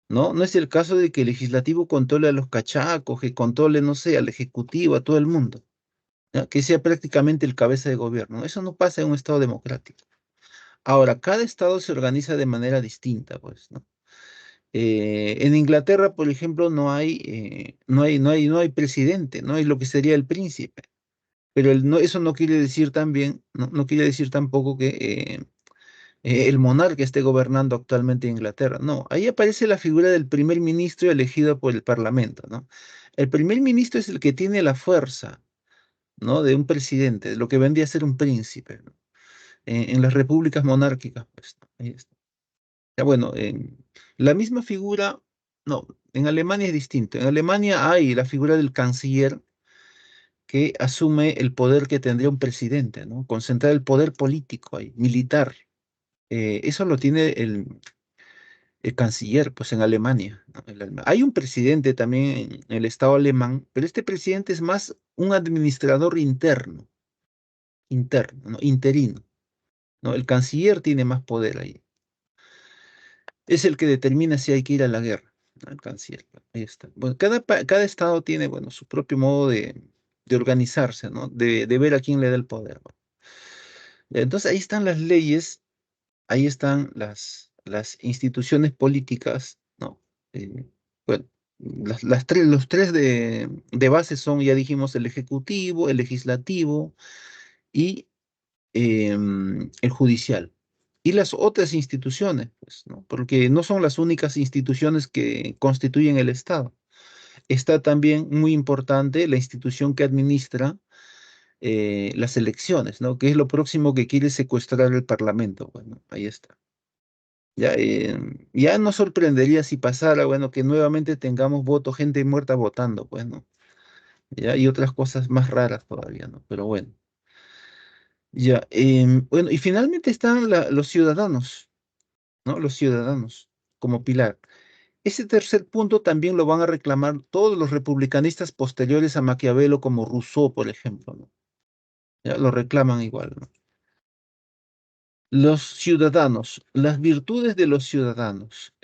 ¿no? No es el caso de que el legislativo controle a los cachacos, que controle, no sé, al ejecutivo, a todo el mundo, ¿ya?, que sea prácticamente el cabeza de gobierno. Eso no pasa en un estado democrático. Ahora, cada estado se organiza de manera distinta, pues, ¿no? En Inglaterra, por ejemplo, no hay presidente, no hay lo que sería el príncipe. Pero eso no quiere decir también, no quiere decir tampoco que el monarca esté gobernando actualmente Inglaterra. No, ahí aparece la figura del primer ministro elegido por el parlamento, ¿no? El primer ministro es el que tiene la fuerza, ¿no?, de un presidente, de lo que vendría a ser un príncipe, ¿no? En las repúblicas monárquicas, pues, ¿no? Ahí está. Ya, bueno, la misma figura, no, en Alemania es distinto. En Alemania hay la figura del canciller que asume el poder que tendría un presidente, ¿no? Concentrar el poder político ahí, militar. Eso lo tiene el canciller, pues, en Alemania, ¿no? Hay un presidente también en el Estado alemán, pero este presidente es más un administrador interno, ¿no?, interino, ¿no? El canciller tiene más poder ahí. Es el que determina si hay que ir a la guerra, ¿no?, el canciller. Ahí está. Bueno, cada estado tiene, bueno, su propio modo de organizarse, ¿no? De ver a quién le da el poder, ¿no? Entonces ahí están las leyes, ahí están las instituciones políticas, ¿no? Eh, bueno, los tres de base son, ya dijimos, el ejecutivo, el legislativo y el judicial. Y las otras instituciones, pues, ¿no? Porque no son las únicas instituciones que constituyen el Estado. Está también muy importante la institución que administra las elecciones, ¿no? Que es lo próximo que quiere secuestrar el Parlamento. Bueno, ahí está. Ya no sorprendería si pasara, bueno, que nuevamente tengamos voto, gente muerta votando, pues, ¿no? Ya, y otras cosas más raras todavía, ¿no? Pero bueno. Ya, bueno, y finalmente están los ciudadanos, ¿no? Los ciudadanos como pilar. Ese tercer punto también lo van a reclamar todos los republicanistas posteriores a Maquiavelo, como Rousseau, por ejemplo, ¿no? Ya lo reclaman igual, ¿no? Los ciudadanos, las virtudes de los ciudadanos,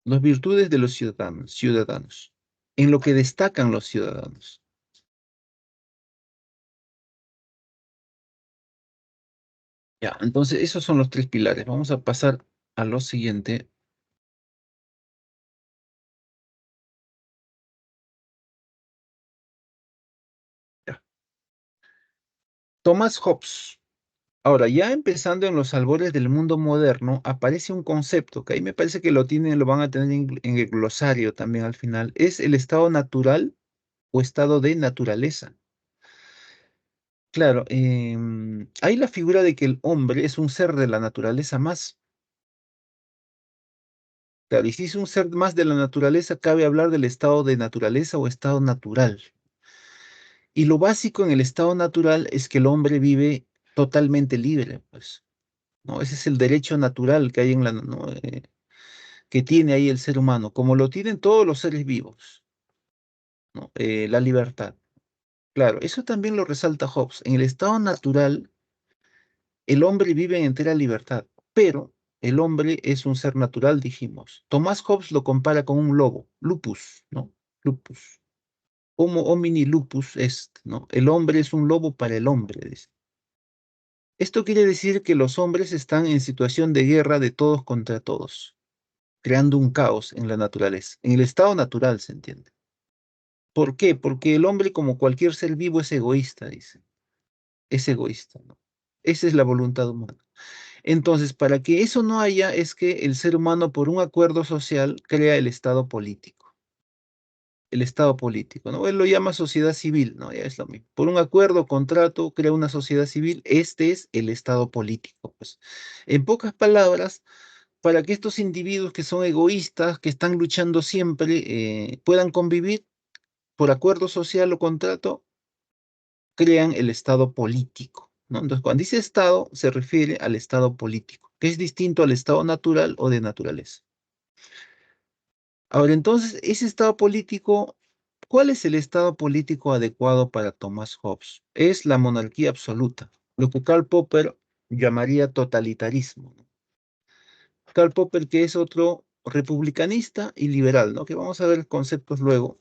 las virtudes de los ciudadanos, en lo que destacan los ciudadanos. Ya, entonces esos son los tres pilares. Vamos a pasar a lo siguiente. Ya. Thomas Hobbes. Ahora, ya empezando en los albores del mundo moderno, aparece un concepto que ahí me parece que lo van a tener en el glosario también al final. Es el estado natural o estado de naturaleza. Claro, hay la figura de que el hombre es un ser de la naturaleza más. Claro, y si es un ser más de la naturaleza, cabe hablar del estado de naturaleza o estado natural. Y lo básico en el estado natural es que el hombre vive totalmente libre, pues, ¿no? Ese es el derecho natural que hay ¿no?, que tiene ahí el ser humano, como lo tienen todos los seres vivos, ¿no? La libertad. Claro, eso también lo resalta Hobbes. En el estado natural, el hombre vive en entera libertad, pero el hombre es un ser natural, dijimos. Tomás Hobbes lo compara con un lobo, lupus, ¿no? Lupus. Homo homini lupus est, ¿no? El hombre es un lobo para el hombre, dice. Esto quiere decir que los hombres están en situación de guerra de todos contra todos, creando un caos en la naturaleza, en el estado natural, ¿se entiende? ¿Por qué? Porque el hombre, como cualquier ser vivo, es egoísta, dice. Es egoísta, ¿no? Esa es la voluntad humana. Entonces, para que eso no haya, es que el ser humano, por un acuerdo social, crea el Estado político. El Estado político, ¿no? Él lo llama sociedad civil, ¿no? Ya es lo mismo. Por un acuerdo, contrato, crea una sociedad civil. Este es el Estado político, pues. En pocas palabras, para que estos individuos que son egoístas, que están luchando siempre, puedan convivir por acuerdo social o contrato, crean el Estado político, ¿no? Entonces, cuando dice Estado, se refiere al Estado político, que es distinto al Estado natural o de naturaleza. Ahora, entonces, ese Estado político, ¿cuál es el Estado político adecuado para Thomas Hobbes? Es la monarquía absoluta, lo que Karl Popper llamaría totalitarismo, ¿no? Karl Popper, que es otro republicanista y liberal, ¿no? Que vamos a ver conceptos luego.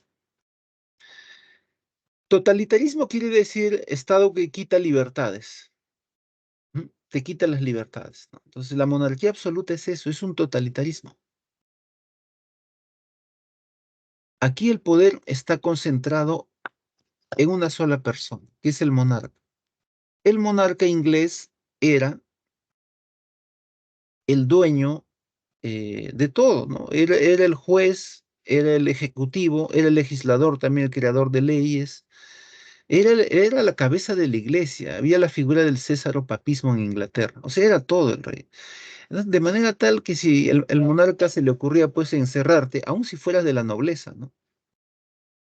Totalitarismo quiere decir Estado que quita libertades. ¿M? Te quita las libertades, ¿no? Entonces, la monarquía absoluta es eso, es un totalitarismo. Aquí el poder está concentrado en una sola persona, que es el monarca. El monarca inglés era el dueño de todo, ¿no? Era el juez, era el ejecutivo, era el legislador, también el creador de leyes. Era la cabeza de la iglesia, había la figura del césaropapismo en Inglaterra, o sea, era todo el rey. Entonces, de manera tal que si el monarca se le ocurría pues encerrarte, aun si fueras de la nobleza, ¿no?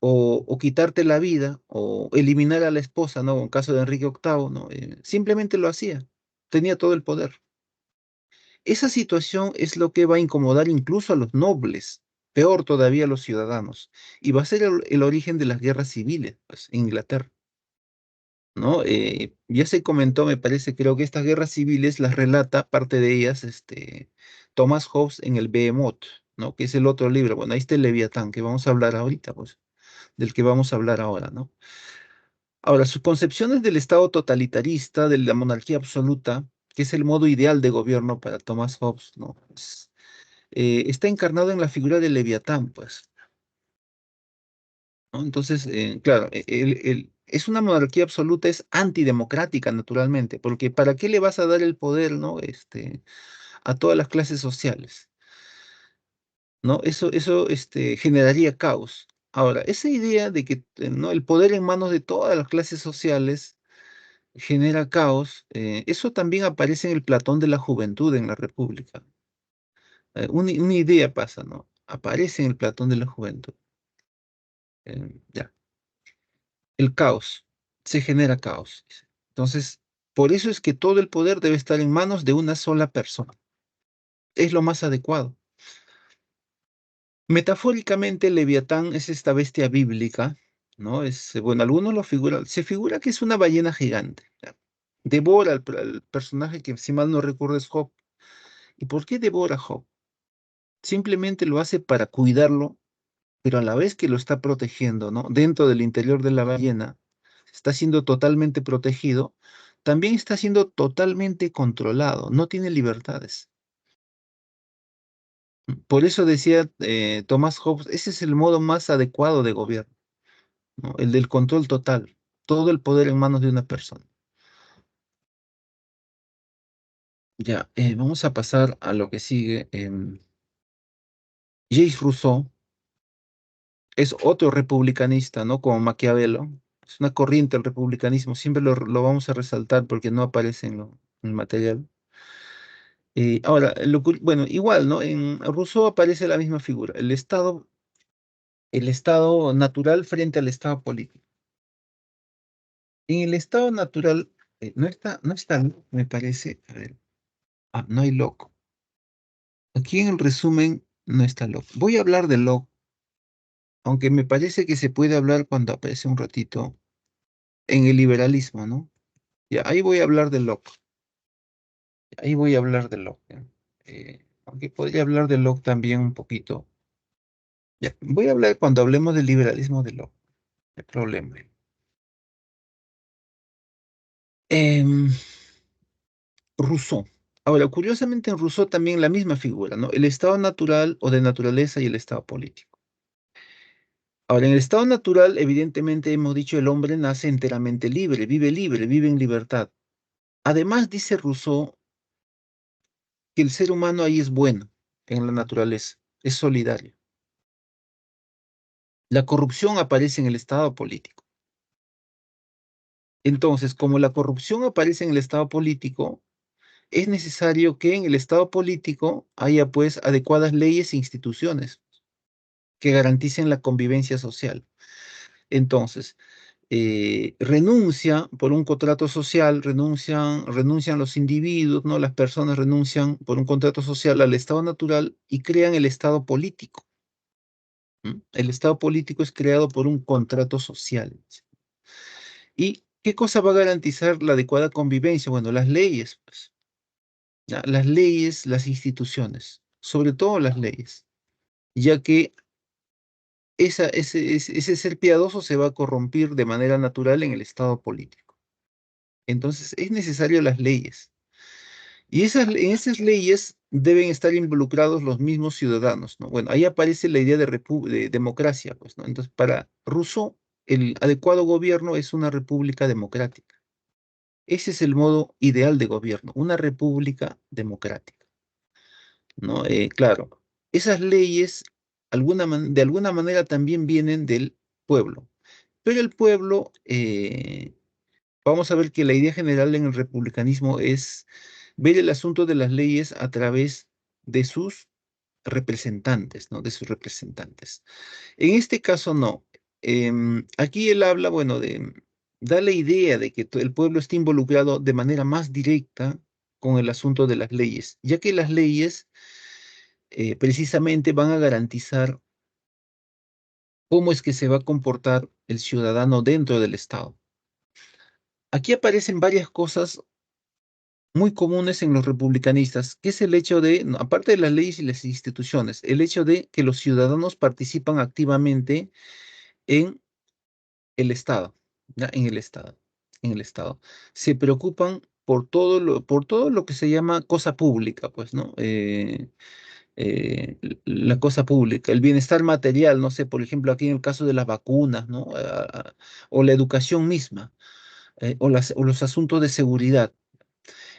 O quitarte la vida, o eliminar a la esposa, ¿no? En caso de Enrique VIII, ¿no? Simplemente lo hacía, tenía todo el poder. Esa situación es lo que va a incomodar incluso a los nobles, peor todavía a los ciudadanos, y va a ser el origen de las guerras civiles, pues, en Inglaterra. ¿No? Ya se comentó, me parece, creo que estas guerras civiles las relata, parte de ellas, Thomas Hobbes en el Behemoth, ¿no? Que es el otro libro. Bueno, ahí está el Leviatán, que vamos a hablar ahorita, pues, del que vamos a hablar ahora, ¿no? Ahora, sus concepciones del Estado totalitarista, de la monarquía absoluta, que es el modo ideal de gobierno para Thomas Hobbes, ¿no? Está encarnado en la figura del Leviatán, pues, ¿no? Entonces, claro, es una monarquía absoluta, es antidemocrática, naturalmente, porque ¿para qué le vas a dar el poder, ¿no? A todas las clases sociales, ¿no? Eso generaría caos. Ahora, esa idea de que, ¿no? El poder en manos de todas las clases sociales genera caos, eso también aparece en el Platón de la Juventud en la República. Una idea pasa, ¿no? Aparece en el Platón de la Juventud. Ya. El caos, se genera caos, dice. Entonces, por eso es que todo el poder debe estar en manos de una sola persona. Es lo más adecuado. Metafóricamente, el Leviatán es esta bestia bíblica, ¿no? Bueno, algunos lo figuran, se figura que es una ballena gigante. ¿Ya? Devora al personaje que, si mal no recuerdo, es Job. ¿Y por qué devora a Job? Simplemente lo hace para cuidarlo, pero a la vez que lo está protegiendo, ¿no? Dentro del interior de la ballena, está siendo totalmente protegido, también está siendo totalmente controlado, no tiene libertades. Por eso decía Thomas Hobbes, ese es el modo más adecuado de gobierno, ¿no? El del control total, todo el poder en manos de una persona. Ya, vamos a pasar a lo que sigue. Jacques Rousseau es otro republicanista, ¿no? Como Maquiavelo. Es una corriente del republicanismo, siempre lo vamos a resaltar porque no aparece en el material. Ahora, bueno, igual, ¿no? En Rousseau aparece la misma figura, el estado natural frente al estado político. En el estado natural, no está, me parece, a ver, no hay Locke. Aquí en el resumen no está Locke. Voy a hablar de Locke, aunque me parece que se puede hablar cuando aparece un ratito en el liberalismo, ¿no? Ya, ahí voy a hablar de Locke. Ahí voy a hablar de Locke. ¿Ya? Aunque podría hablar de Locke también un poquito. Ya, voy a hablar cuando hablemos del liberalismo de Locke. No hay problema. Em, Rousseau. Ahora, curiosamente en Rousseau también la misma figura, ¿no? El estado natural o de naturaleza y el estado político. Ahora, en el estado natural, evidentemente hemos dicho el hombre nace enteramente libre, vive en libertad. Además, dice Rousseau que el ser humano ahí es bueno en la naturaleza, es solidario. La corrupción aparece en el estado político. Entonces, como la corrupción aparece en el estado político, es necesario que en el estado político haya pues adecuadas leyes e instituciones que garanticen la convivencia social. Entonces, renuncia por un contrato social, renuncian los individuos, ¿no? Las personas renuncian por un contrato social al Estado natural y crean el Estado político. El Estado político es creado por un contrato social. ¿Y qué cosa va a garantizar la adecuada convivencia? Bueno, las leyes, pues, ¿ya? Las leyes, las instituciones, sobre todo las leyes, ya que ese ser piadoso se va a corrompir de manera natural en el Estado político. Entonces, es necesario las leyes. Y en esas leyes deben estar involucrados los mismos ciudadanos, ¿no? Bueno, ahí aparece la idea de democracia, pues, ¿no? Entonces, para Rousseau, el adecuado gobierno es una república democrática. Ese es el modo ideal de gobierno, una república democrática, ¿no? Claro, esas leyes de alguna manera también vienen del pueblo, pero el pueblo, vamos a ver que la idea general en el republicanismo es ver el asunto de las leyes a través de sus representantes, ¿no? De sus representantes. En este caso no. Aquí él habla, bueno, da la idea de que el pueblo está involucrado de manera más directa con el asunto de las leyes, ya que las leyes precisamente van a garantizar cómo es que se va a comportar el ciudadano dentro del Estado. Aquí aparecen varias cosas muy comunes en los republicanistas, que es el hecho de, no, aparte de las leyes y las instituciones, el hecho de que los ciudadanos participan activamente en el Estado, ¿ya? En el Estado. Se preocupan por todo lo que se llama cosa pública, pues, ¿no? La cosa pública, el bienestar material, no sé, por ejemplo, aquí en el caso de las vacunas, ¿no? O la educación misma, o los asuntos de seguridad.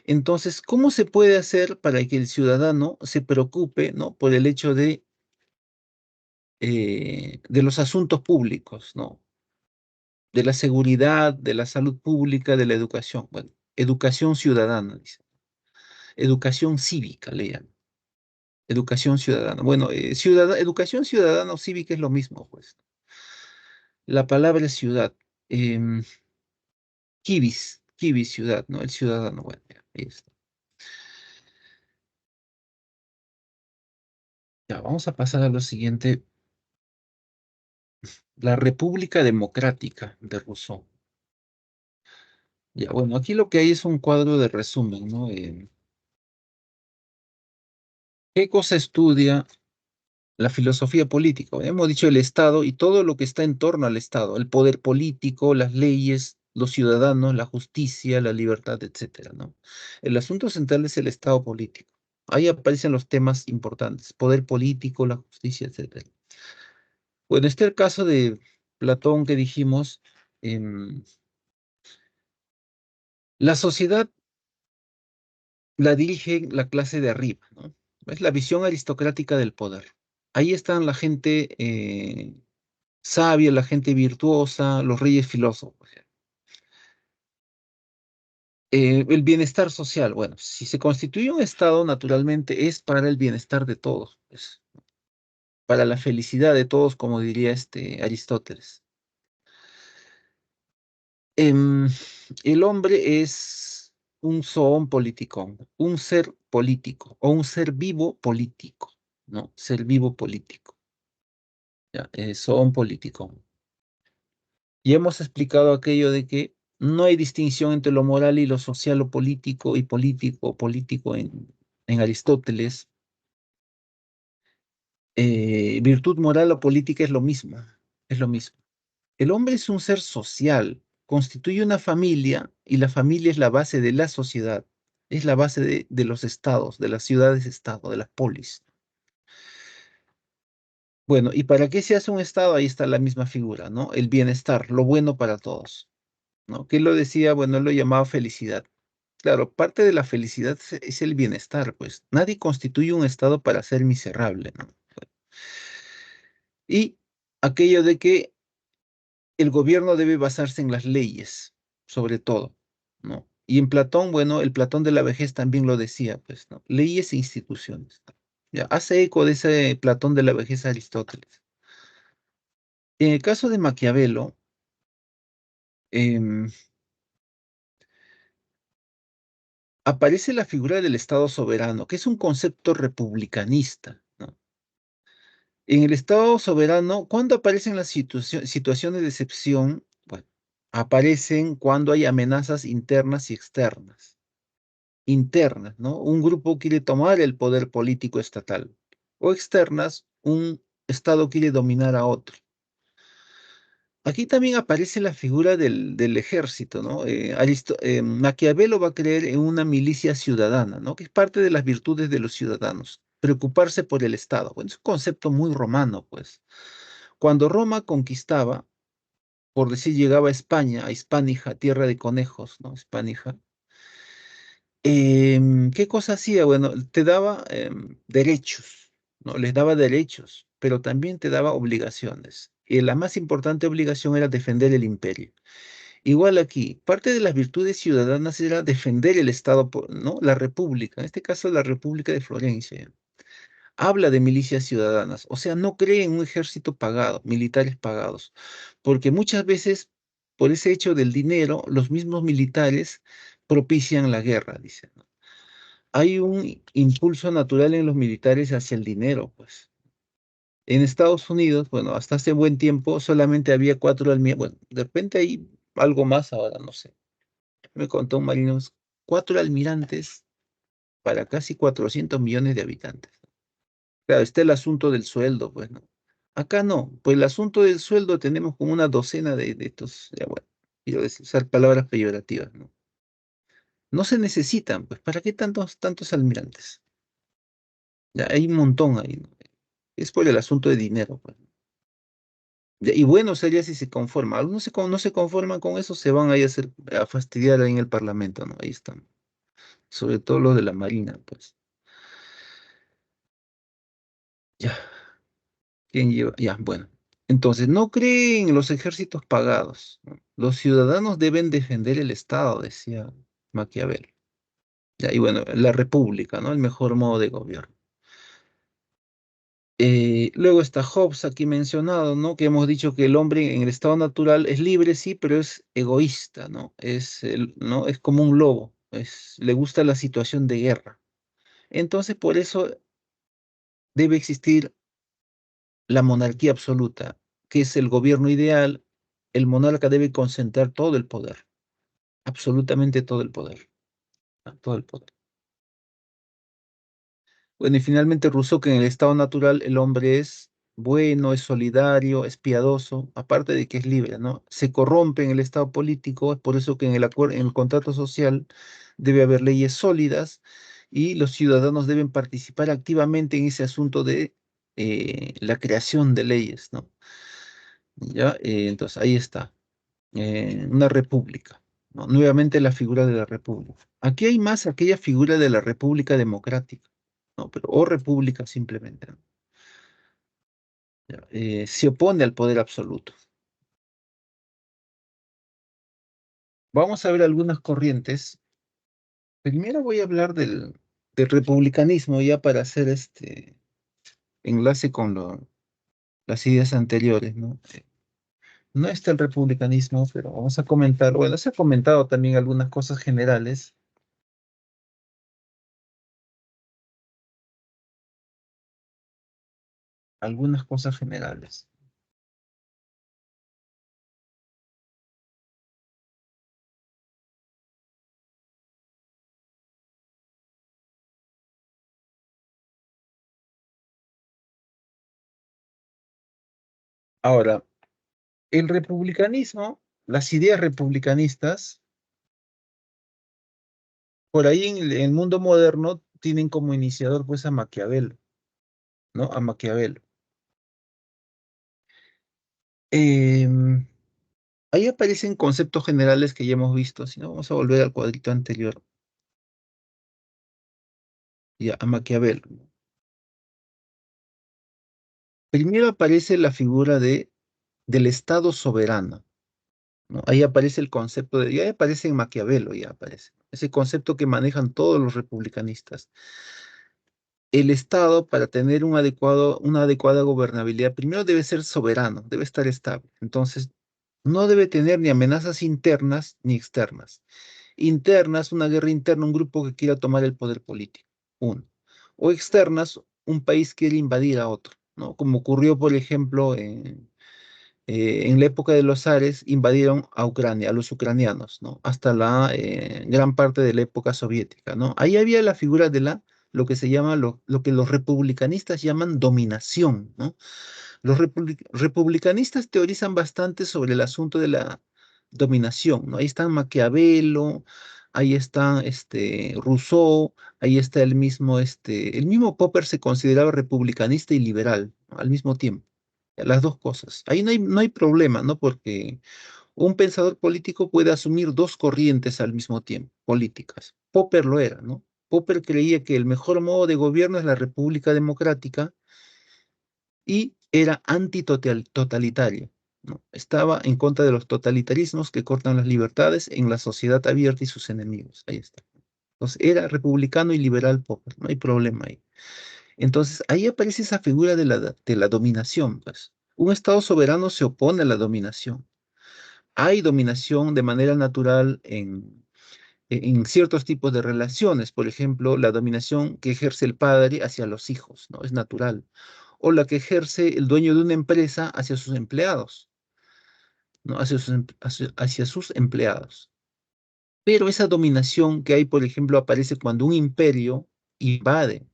Entonces, ¿cómo se puede hacer para que el ciudadano se preocupe, ¿no? Por el hecho de los asuntos públicos, ¿no? De la seguridad, de la salud pública, de la educación. Bueno, educación ciudadana, dice. Educación cívica, le llaman. Educación ciudadana. Bueno, educación ciudadana o cívica es lo mismo, pues. La palabra es ciudad. Em, Kibis, ciudad, ¿no? El ciudadano, bueno, ya, ahí está. Ya, vamos a pasar a lo siguiente. La República Democrática de Rousseau. Ya, bueno, aquí lo que hay es un cuadro de resumen, ¿no? ¿Qué cosa estudia la filosofía política? Bueno, hemos dicho el Estado y todo lo que está en torno al Estado, el poder político, las leyes, los ciudadanos, la justicia, la libertad, etcétera, ¿no? El asunto central es el Estado político. Ahí aparecen los temas importantes, poder político, la justicia, etcétera. Bueno, este es el caso de Platón que dijimos, em, la sociedad la dirige la clase de arriba, ¿no? Es la visión aristocrática del poder. Ahí están la gente sabia, la gente virtuosa, los reyes filósofos. El bienestar social, bueno, si se constituye un Estado, naturalmente es para el bienestar de todos, pues, para la felicidad de todos, como diría este Aristóteles. Em, el hombre es un zoon politikon, un ser político o un ser vivo político, ¿no? Ser vivo político. Ya, zoon politikon. Y hemos explicado aquello de que no hay distinción entre lo moral y lo social o político y político en Aristóteles. Virtud moral o política es lo mismo, es lo mismo. El hombre es un ser social, constituye una familia y la familia es la base de la sociedad, es la base de los estados, de las ciudades-estado, de las polis. Bueno, ¿y para qué se hace un estado? Ahí está la misma figura, ¿no? El bienestar, lo bueno para todos, ¿no? ¿Qué lo decía? Bueno, él lo llamaba felicidad. Claro, parte de la felicidad es el bienestar, pues nadie constituye un estado para ser miserable, ¿no? Y aquello de que el gobierno debe basarse en las leyes, sobre todo, ¿no? Y en Platón, bueno, el Platón de la vejez también lo decía, pues, ¿no? Leyes e instituciones. Ya, hace eco de ese Platón de la vejez Aristóteles. En el caso de Maquiavelo, em, aparece la figura del Estado soberano, que es un concepto republicanista, ¿no? En el Estado soberano, ¿cuándo aparecen las situaciones de excepción? Bueno, aparecen cuando hay amenazas internas y externas. Internas, ¿no? Un grupo quiere tomar el poder político estatal. O externas, un Estado quiere dominar a otro. Aquí también aparece la figura del ejército, ¿no? Maquiavelo va a creer en una milicia ciudadana, ¿no? Que es parte de las virtudes de los ciudadanos, preocuparse por el Estado. Bueno, es un concepto muy romano, pues. Cuando Roma conquistaba, por decir, llegaba a España, a Hispánija, tierra de conejos, ¿no? Hispánija. ¿Qué cosa hacía? Bueno, te daba derechos, ¿no? Les daba derechos, pero también te daba obligaciones. Y la más importante obligación era defender el imperio. Igual aquí, parte de las virtudes ciudadanas era defender el Estado, ¿no? La República, en este caso la República de Florencia. Habla de milicias ciudadanas, o sea, no cree en un ejército pagado, militares pagados, porque muchas veces, por ese hecho del dinero, los mismos militares propician la guerra, dice, ¿no? Hay un impulso natural en los militares hacia el dinero, pues. En Estados Unidos, bueno, hasta hace buen tiempo solamente había cuatro almirantes, bueno, de repente hay algo más ahora, no sé. Me contó un marino, cuatro almirantes para casi 400 millones de habitantes. Claro, está el asunto del sueldo, pues, ¿no? Acá no, pues el asunto del sueldo tenemos como una docena de estos, ya bueno, quiero usar palabras peyorativas, ¿no? No se necesitan, pues, ¿para qué tantos almirantes? Ya hay un montón ahí, ¿no? Es por el asunto de dinero, pues. Y bueno sería si se conforma. Algunos no se conforman con eso, se van ahí a fastidiar ahí en el Parlamento, ¿no? Ahí están. Sobre todo los de la Marina, pues. Ya, ¿quién lleva? Ya, bueno. Entonces, no creen en los ejércitos pagados, ¿no? Los ciudadanos deben defender el Estado, decía Maquiavelo. Ya, y bueno, la república, ¿no? El mejor modo de gobierno. Luego está Hobbes aquí mencionado, ¿no? Que hemos dicho que el hombre en el estado natural es libre, sí, pero es egoísta, ¿no? ¿no? Es como un lobo, le gusta la situación de guerra. Entonces, por eso debe existir la monarquía absoluta, que es el gobierno ideal. El monarca debe concentrar todo el poder, absolutamente todo el poder, ¿no? Todo el poder. Bueno, y finalmente Rousseau, que en el estado natural el hombre es bueno, es solidario, es piadoso, aparte de que es libre, ¿no? Se corrompe en el estado político, es por eso que en el acuerdo, en el contrato social debe haber leyes sólidas y los ciudadanos deben participar activamente en ese asunto de la creación de leyes, ¿no? ¿Ya? Entonces, ahí está, una república, ¿no? Nuevamente la figura de la república. Aquí hay más aquella figura de la república democrática, ¿no? Pero, o república simplemente, ¿no? Ya, se opone al poder absoluto. Vamos a ver algunas corrientes. Primero voy a hablar del republicanismo ya para hacer este enlace con las ideas anteriores, ¿no? No está el republicanismo, pero vamos a comentar, bueno, se ha comentado también algunas cosas generales, algunas cosas generales. Ahora, el republicanismo, las ideas republicanistas, por ahí en el mundo moderno tienen como iniciador pues a Maquiavelo, ¿no? A Maquiavelo. Em, Ahí aparecen conceptos generales que ya hemos visto, si no vamos a volver al cuadrito anterior, ya a Maquiavelo. Primero aparece la figura del Estado soberano, ¿no? Ahí aparece el concepto ya aparece en Maquiavelo, ya aparece. Ese concepto que manejan todos los republicanistas. El Estado, para tener una adecuada gobernabilidad, primero debe ser soberano, debe estar estable. Entonces, No debe tener ni amenazas internas ni externas. Internas, una guerra interna, un grupo que quiera tomar el poder político, uno. O externas, un país quiere invadir a otro, ¿no? Como ocurrió, por ejemplo, en la época de los zares, invadieron a Ucrania, a los ucranianos, ¿no? Hasta la gran parte de la época soviética, ¿no? Ahí había la figura de lo que se llama, lo que los republicanistas llaman dominación, ¿no? Los republicanistas teorizan bastante sobre el asunto de la dominación, ¿no? Ahí están Maquiavelo, ahí está Rousseau, ahí está el mismo Popper se consideraba republicanista y liberal, ¿no? Al mismo tiempo. Las dos cosas. Ahí no hay problema, ¿no? Porque un pensador político puede asumir dos corrientes al mismo tiempo, políticas. Popper lo era, ¿no? Popper creía que el mejor modo de gobierno es la república democrática y era antitotalitario, ¿no? Estaba en contra de los totalitarismos que cortan las libertades en la sociedad abierta y sus enemigos. Ahí está. Entonces, era republicano y liberal Popper, no hay problema ahí. Entonces, ahí aparece esa figura de la dominación, pues. Un Estado soberano se opone a la dominación. Hay dominación de manera natural en ciertos tipos de relaciones, por ejemplo, la dominación que ejerce el padre hacia los hijos, ¿no? Es natural. O la que ejerce el dueño de una empresa hacia sus empleados, ¿no? Hacia sus empleados. Pero esa dominación que hay, por ejemplo, aparece cuando un imperio invade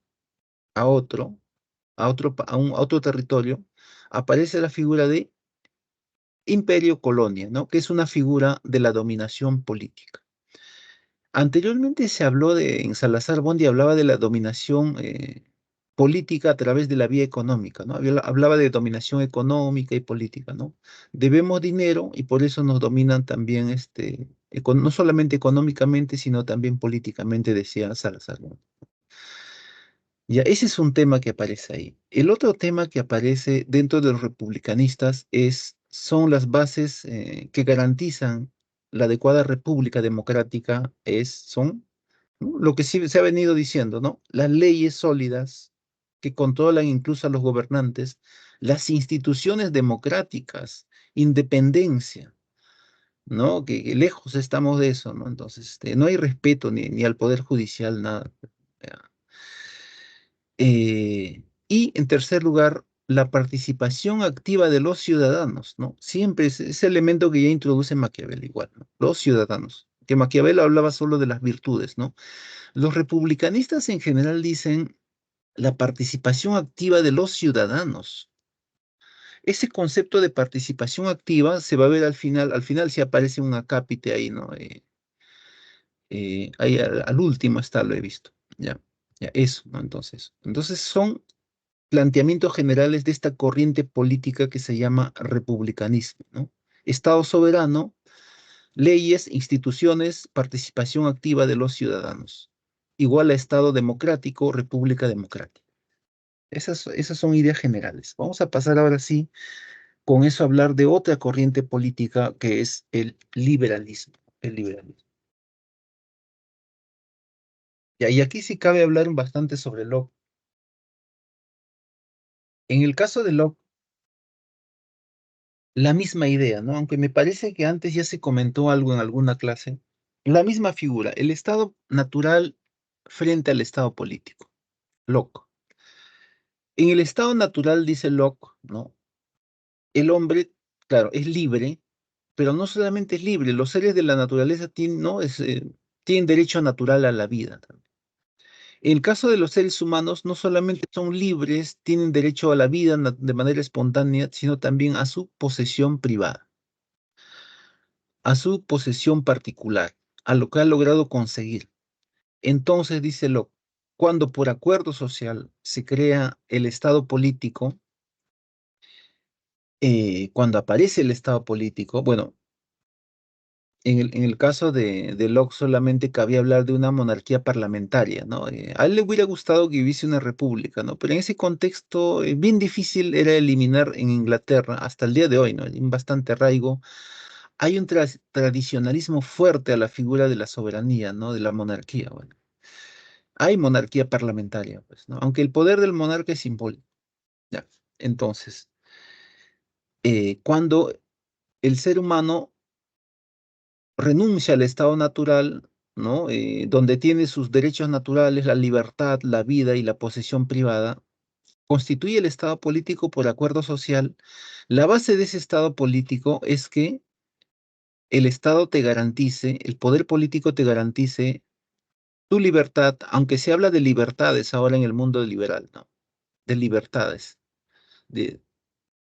a otro, a otro territorio, aparece la figura de imperio-colonia, ¿no? Que es una figura de la dominación política. Anteriormente se habló en Salazar Bondi hablaba de la dominación política a través de la vía económica, ¿no? Hablaba de dominación económica y política, ¿no? Debemos dinero y por eso nos dominan también, no solamente económicamente, sino también políticamente, decía Salazar Bondi. Ya, ese es un tema que aparece ahí. El otro tema que aparece dentro de los republicanistas son las bases que garantizan la adecuada república democrática, son, ¿no? Lo que sí se ha venido diciendo, ¿no? Las leyes sólidas que controlan incluso a los gobernantes, las instituciones democráticas, independencia, ¿no? Que lejos estamos de eso, ¿no? Entonces, no hay respeto ni al poder judicial, nada. Y en tercer lugar, la participación activa de los ciudadanos, ¿no? Siempre es ese elemento que ya introduce Maquiavelo igual, ¿no? Los ciudadanos, que Maquiavelo hablaba solo de las virtudes, ¿no? Los republicanistas en general dicen la participación activa de los ciudadanos. Ese concepto de participación activa se va a ver al final si aparece un acápite ahí, ¿no? Ahí al último está, lo he visto, ya, ya, eso, ¿no? Entonces son planteamientos generales de esta corriente política que se llama republicanismo, ¿no? Estado soberano, leyes, instituciones, participación activa de los ciudadanos. Igual a Estado democrático, república democrática. Esas son ideas generales. Vamos a pasar ahora sí con eso a hablar de otra corriente política que es el liberalismo. El liberalismo. Y aquí sí cabe hablar bastante sobre Locke. En el caso de Locke, la misma idea, ¿no? Aunque me parece que antes ya se comentó algo en alguna clase, la misma figura, el estado natural frente al estado político, Locke. En el estado natural, dice Locke, ¿no? El hombre, claro, es libre, pero no solamente es libre, los seres de la naturaleza tienen, ¿no? Tienen derecho natural a la vida también. En el caso de los seres humanos, no solamente son libres, tienen derecho a la vida de manera espontánea, sino también a su posesión privada, a su posesión particular, a lo que ha logrado conseguir. Entonces, dice Locke, cuando por acuerdo social se crea el Estado político, cuando aparece el Estado político, bueno, en el caso de Locke solamente cabía hablar de una monarquía parlamentaria, ¿no? A él le hubiera gustado que hubiese una república, ¿no? Pero en ese contexto, bien difícil era eliminar en Inglaterra, hasta el día de hoy, ¿no? Hay un bastante arraigo. Hay un tradicionalismo fuerte a la figura de la soberanía, ¿no? De la monarquía, bueno. Hay monarquía parlamentaria, pues, ¿no? Aunque el poder del monarca es simbólico, ¿ya? Entonces, cuando el ser humano renuncia al estado natural, ¿no? Donde tiene sus derechos naturales, la libertad, la vida y la posesión privada, constituye el estado político por acuerdo social. La base de ese estado político es que el estado te garantice, el poder político te garantice tu libertad, aunque se habla de libertades ahora en el mundo liberal, ¿no? De libertades, de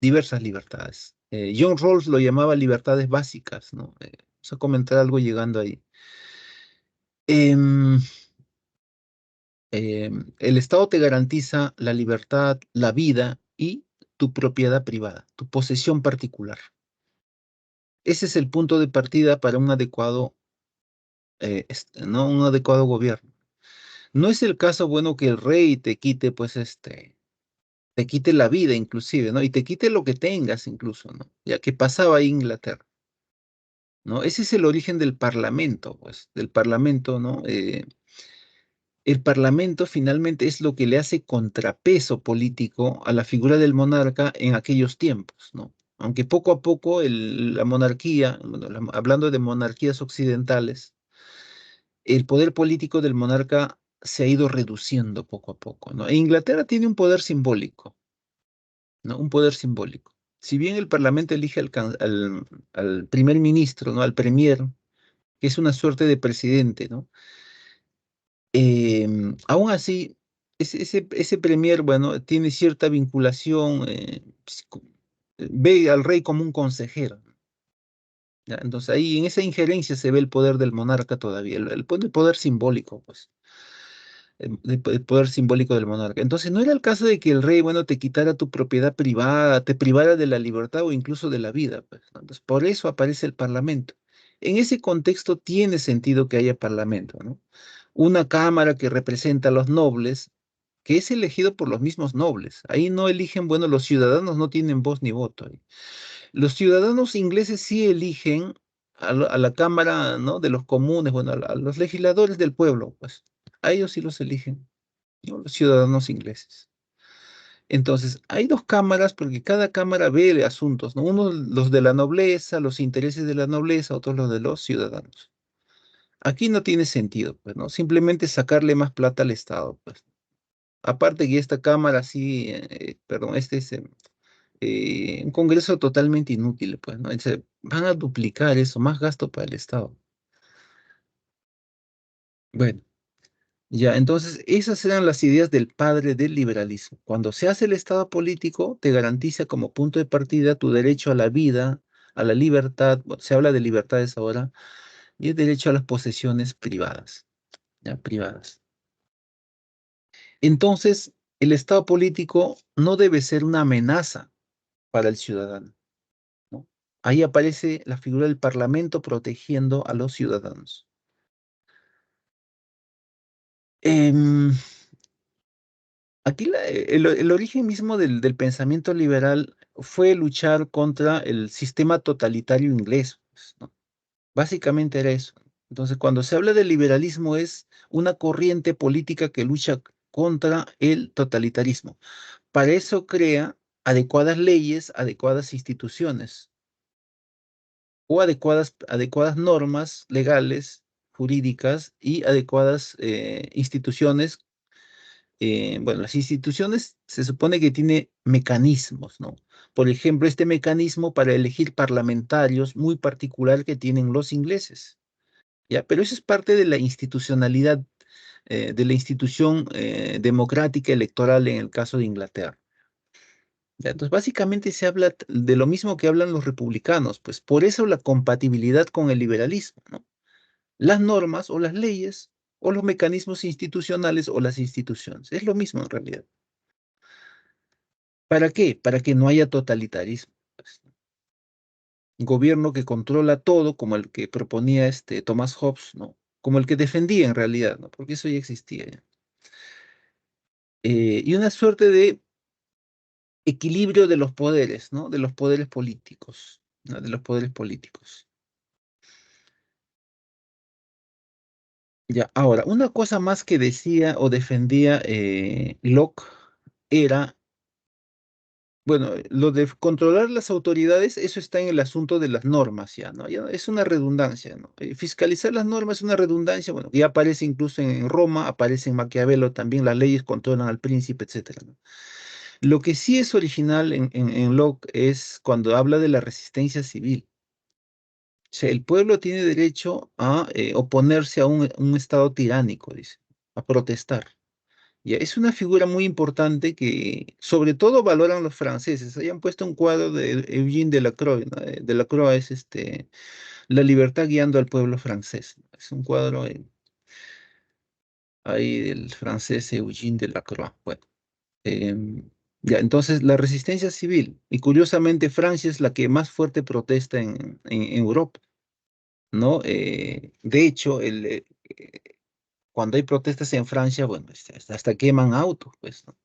diversas libertades. John Rawls lo llamaba libertades básicas, ¿no? Vamos a comentar algo llegando ahí. Em, el Estado te garantiza la libertad, la vida y tu propiedad privada, tu posesión particular. Ese es el punto de partida para un adecuado, ¿no? Un adecuado gobierno. No es el caso, bueno, que el rey te quite, pues, te quite la vida inclusive, ¿no? Y te quite lo que tengas incluso, ¿no? Ya que pasaba ahí en Inglaterra, ¿no? Ese es el origen del parlamento, pues, del parlamento, ¿no? El parlamento finalmente es lo que le hace contrapeso político a la figura del monarca en aquellos tiempos, ¿no? Aunque poco a poco la monarquía, bueno, hablando de monarquías occidentales, el poder político del monarca se ha ido reduciendo poco a poco, ¿no? E Inglaterra tiene un poder simbólico, ¿no? Un poder simbólico. Si bien el parlamento elige al primer ministro, ¿no? Al premier, que es una suerte de presidente, ¿no? Aún así, ese premier, bueno, tiene cierta vinculación, ve al rey como un consejero, ¿ya? Entonces ahí en esa injerencia se ve el poder del monarca todavía, el poder simbólico, pues, el poder simbólico del monarca. Entonces no era el caso de que el rey, bueno, te quitara tu propiedad privada, te privara de la libertad o incluso de la vida, pues, ¿no? Entonces por eso aparece el parlamento. En ese contexto tiene sentido que haya parlamento, ¿no? Una cámara que representa a los nobles, que es elegido por los mismos nobles. Ahí no eligen, bueno, los ciudadanos no tienen voz ni voto ahí. Los ciudadanos ingleses sí eligen a la Cámara, ¿no? De los comunes, bueno, a los legisladores del pueblo, pues. A ellos sí los eligen, ¿no? Los ciudadanos ingleses. Entonces, hay dos cámaras porque cada cámara ve asuntos, ¿no? Uno los de la nobleza, los intereses de la nobleza, otros los de los ciudadanos. Aquí no tiene sentido, pues, ¿no? Simplemente sacarle más plata al Estado, pues. Aparte que esta cámara sí, perdón, este es un congreso totalmente inútil, pues, ¿no? Van a duplicar eso, más gasto para el Estado. Bueno, ya, entonces esas eran las ideas del padre del liberalismo. Cuando se hace el Estado político, te garantiza como punto de partida tu derecho a la vida, a la libertad, bueno, se habla de libertades ahora, y el derecho a las posesiones privadas, ya, privadas. Entonces, el Estado político no debe ser una amenaza para el ciudadano, ¿no? Ahí aparece la figura del Parlamento protegiendo a los ciudadanos. Em, Aquí el origen mismo del pensamiento liberal fue luchar contra el sistema totalitario inglés, pues, ¿no? Básicamente era eso. Entonces, cuando se habla de liberalismo es una corriente política que lucha contra el totalitarismo. Para eso crea adecuadas leyes, adecuadas instituciones o adecuadas normas legales, jurídicas y adecuadas instituciones. Bueno, las instituciones se supone que tiene mecanismos, ¿no? Por ejemplo, este mecanismo para elegir parlamentarios muy particular que tienen los ingleses, ¿ya? Pero eso es parte de la institucionalidad, de la institución democrática electoral en el caso de Inglaterra. ¿Ya? Entonces, básicamente se habla de lo mismo que hablan los republicanos, pues por eso la compatibilidad con el liberalismo, ¿no? Las normas o las leyes o los mecanismos institucionales o las instituciones. Es lo mismo en realidad. ¿Para qué? Para que no haya totalitarismo, pues. Un gobierno que controla todo, como el que proponía este Thomas Hobbes, ¿no? Como el que defendía en realidad, ¿no? Porque eso ya existía ya. Y una suerte de equilibrio de los poderes, ¿no? De los poderes políticos, ¿no? De los poderes políticos. Ya, ahora, una cosa más que decía o defendía Locke era Bueno, lo de controlar las autoridades, eso está en el asunto de las normas ya, ¿no? Ya es una redundancia, ¿no? Fiscalizar las normas es una redundancia, bueno, ya aparece incluso en Roma, aparece en Maquiavelo también, las leyes controlan al príncipe, etcétera, ¿no? Lo que sí es original en Locke es cuando habla de la resistencia civil. O sea, el pueblo tiene derecho a oponerse a un estado tiránico, dice, a protestar. Ya, es una figura muy importante que sobre todo valoran los franceses. Hayan puesto un cuadro de Eugène Delacroix, ¿no? Delacroix es La libertad guiando al pueblo francés, ¿no? Es un cuadro ahí del francés Eugène Delacroix. Bueno, ya, entonces la resistencia civil, y curiosamente Francia es la que más fuerte protesta en Europa, ¿no? De hecho, cuando hay protestas en Francia, bueno, hasta queman autos, pues, ¿no?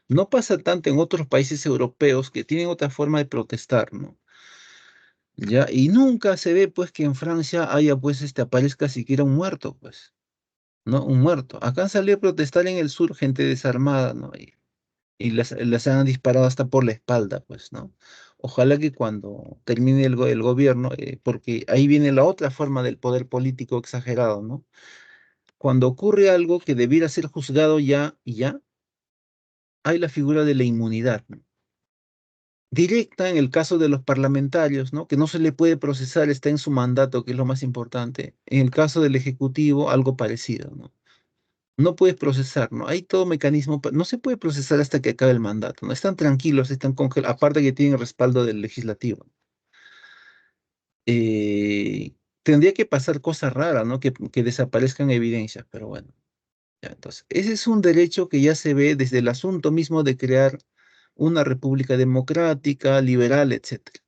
No pasa tanto en otros países europeos que tienen otra forma de protestar, ¿no? Ya, y nunca se ve, pues, que en Francia haya, pues, aparezca siquiera un muerto, pues, ¿no? Un muerto. Acá han salido a protestar en el sur gente desarmada, ¿no? Y las han disparado hasta por la espalda, pues, ¿no? Ojalá que cuando termine el gobierno, porque ahí viene la otra forma del poder político exagerado, ¿no? Cuando ocurre algo que debiera ser juzgado ya y ya, hay la figura de la inmunidad, ¿no? Directa en el caso de los parlamentarios, ¿no? Que no se le puede procesar, está en su mandato, que es lo más importante. En el caso del Ejecutivo, algo parecido, ¿no? No puedes procesar, ¿no? Hay todo mecanismo, no se puede procesar hasta que acabe el mandato, ¿no? Están tranquilos, están congelados, aparte que tienen respaldo del legislativo. Tendría que pasar cosas raras, ¿no? Que desaparezcan evidencias, pero bueno, ya, entonces, ese es un derecho que ya se ve desde el asunto mismo de crear una república democrática, liberal, etcétera.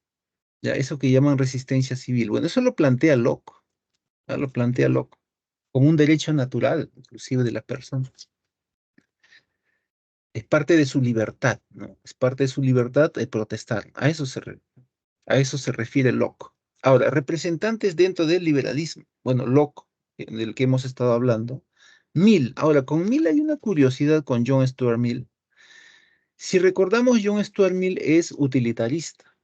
Ya, eso que llaman resistencia civil. Bueno, eso lo plantea Locke, ¿ya? Lo plantea Locke, como un derecho natural, inclusive de la persona. Es parte de su libertad, ¿no? Es parte de su libertad de protestar. A eso se refiere Locke. Ahora, representantes dentro del liberalismo. Bueno, Locke, del que hemos estado hablando. Mill. Ahora, con Mill hay una curiosidad con John Stuart Mill. Si recordamos, John Stuart Mill es utilitarista.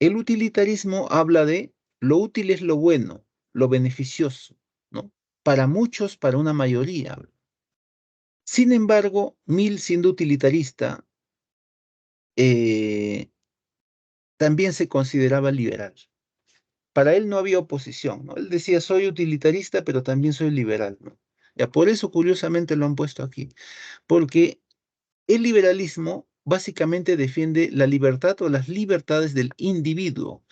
El utilitarismo habla de lo útil es lo bueno, lo beneficioso, ¿no? Para muchos, para una mayoría. Sin embargo, Mill, siendo utilitarista, eh, también se consideraba liberal. Para él no había oposición, ¿no? Él decía, soy utilitarista, pero también soy liberal, ¿no? Ya por eso, curiosamente, lo han puesto aquí, porque el liberalismo básicamente defiende la libertad o las libertades del individuo.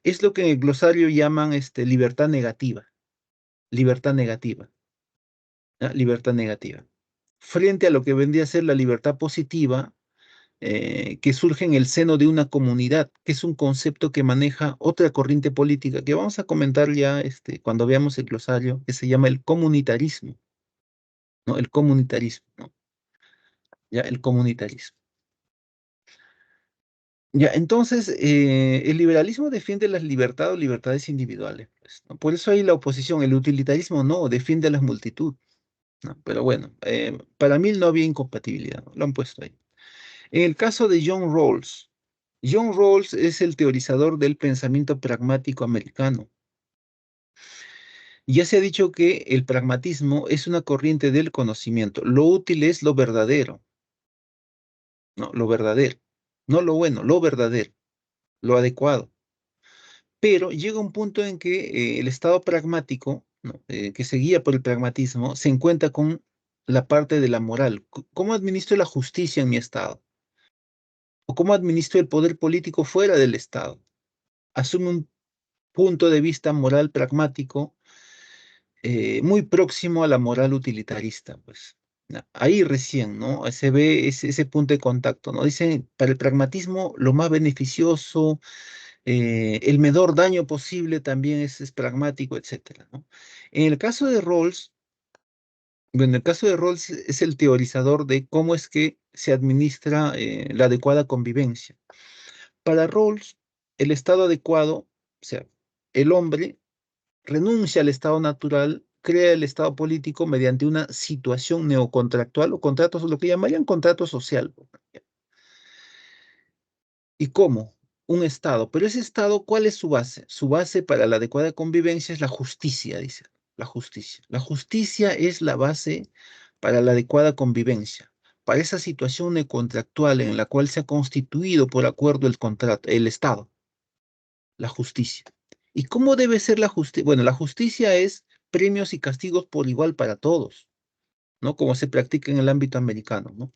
Es lo que en el glosario llaman libertad negativa. Libertad negativa. ¿Ya? Libertad negativa. Frente a lo que vendría a ser la libertad positiva, que surge en el seno de una comunidad, que es un concepto que maneja otra corriente política, que vamos a comentar ya cuando veamos el glosario, que se llama el comunitarismo, ¿no? El comunitarismo, ¿no? Ya, el comunitarismo. Ya, entonces, el liberalismo defiende las libertades o libertades individuales, pues, ¿no? Por eso hay la oposición, el utilitarismo no, defiende a la multitud, ¿no? Pero bueno, para mí no había incompatibilidad, ¿no? Lo han puesto ahí. En el caso de John Rawls es el teorizador del pensamiento pragmático americano. Ya se ha dicho que el pragmatismo es una corriente del conocimiento. Lo útil es lo verdadero, ¿no? Lo verdadero, no lo bueno, lo verdadero, lo adecuado. Pero llega un punto en que el estado pragmático, ¿no? Que se guía por el pragmatismo, se encuentra con la parte de la moral. ¿Cómo administro la justicia en mi estado? ¿O cómo administro el poder político fuera del estado? Asume un punto de vista moral pragmático muy próximo a la moral utilitarista, pues. Ahí recién, ¿no? Se ve ese punto de contacto, ¿no? Dicen, para el pragmatismo, lo más beneficioso, el menor daño posible también es pragmático, etcétera, ¿no? En el caso de Rawls, bueno, en el caso de Rawls es el teorizador de cómo es que se administra la adecuada convivencia. Para Rawls, el estado adecuado, o sea, el hombre renuncia al estado natural, crea el estado político mediante una situación neocontractual o contratos, lo que llamarían contrato social. ¿Y cómo? Un Estado. Pero ese Estado, ¿cuál es su base? Su base para la adecuada convivencia es la justicia, dice. La justicia. La justicia es la base para la adecuada convivencia. Para esa situación contractual en la cual se ha constituido por acuerdo el contrato, el Estado, la justicia. ¿Y cómo debe ser la justicia? Bueno, la justicia es premios y castigos por igual para todos, ¿no? Como se practica en el ámbito americano, ¿no?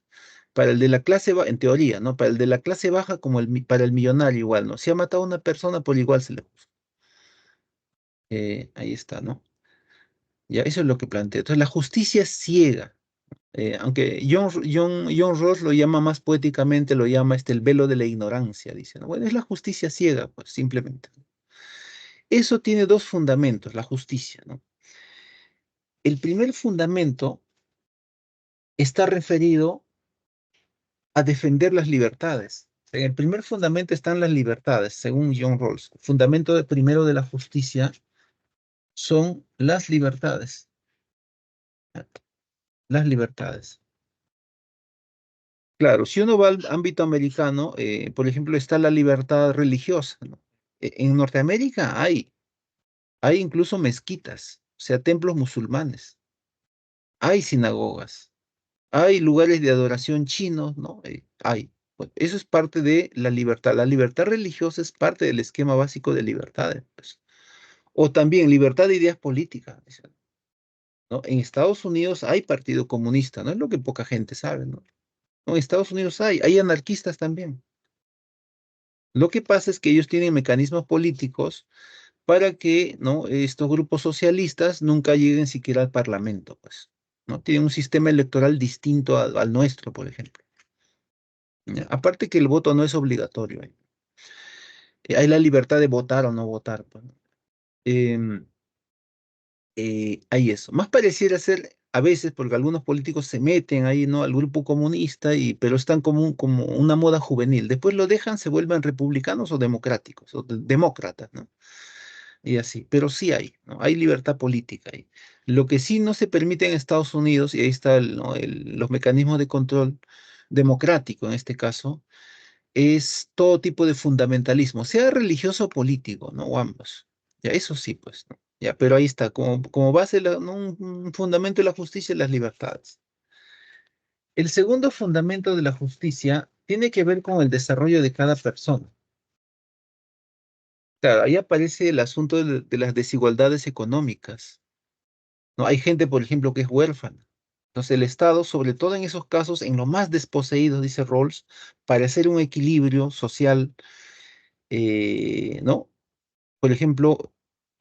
Para el de la clase baja, en teoría, ¿no? Para el de la clase baja como para el millonario igual, ¿no? Si ha matado a una persona, por igual se le juzga. Ahí está, ¿no? Ya, eso es lo que plantea. Entonces, la justicia es ciega. Aunque John Rawls lo llama más poéticamente, lo llama el velo de la ignorancia, dice, ¿no? Bueno, es la justicia ciega, pues, simplemente. Eso tiene dos fundamentos, la justicia, ¿no? El primer fundamento está referido a defender las libertades. En el primer fundamento están las libertades, según John Rawls. El fundamento primero de la justicia son las libertades. Las libertades. Claro, si uno va al ámbito americano, por ejemplo, está la libertad religiosa, ¿no? En Norteamérica hay incluso mezquitas, o sea, templos musulmanes, hay sinagogas, hay lugares de adoración chinos, ¿no? Hay. Pues, eso es parte de la libertad. La libertad religiosa es parte del esquema básico de libertades, pues. O también libertad de ideas políticas, ¿no? En Estados Unidos hay partido comunista, ¿no? Es lo que poca gente sabe, ¿no? No, en Estados Unidos hay anarquistas también. Lo que pasa es que ellos tienen mecanismos políticos para que, ¿no? Estos grupos socialistas nunca lleguen siquiera al Parlamento, pues, ¿no? Tienen un sistema electoral distinto al nuestro, por ejemplo. ¿Ya? Aparte que el voto no es obligatorio. Hay la libertad de votar o no votar, pues, ¿no? Em, hay eso. Más pareciera ser a veces, porque algunos políticos se meten ahí, ¿no? Al grupo comunista, pero están como una moda juvenil. Después lo dejan, se vuelven republicanos o democráticos, o demócratas, ¿no? Y así. Pero sí hay, ¿no? Hay libertad política ahí. Lo que sí no se permite en Estados Unidos, y ahí están, ¿no? Los mecanismos de control democrático en este caso, es todo tipo de fundamentalismo, sea religioso o político, ¿no? O ambos. Ya, eso sí, pues, ¿no? Ya, pero ahí está, como base, ¿no? Un fundamento de la justicia y las libertades. El segundo fundamento de la justicia tiene que ver con el desarrollo de cada persona. Claro, ahí aparece el asunto de las desigualdades económicas, ¿no? Hay gente, por ejemplo, que es huérfana. Entonces, el Estado, sobre todo en esos casos, en los más desposeídos, dice Rawls, para hacer un equilibrio social, ¿no? Por ejemplo,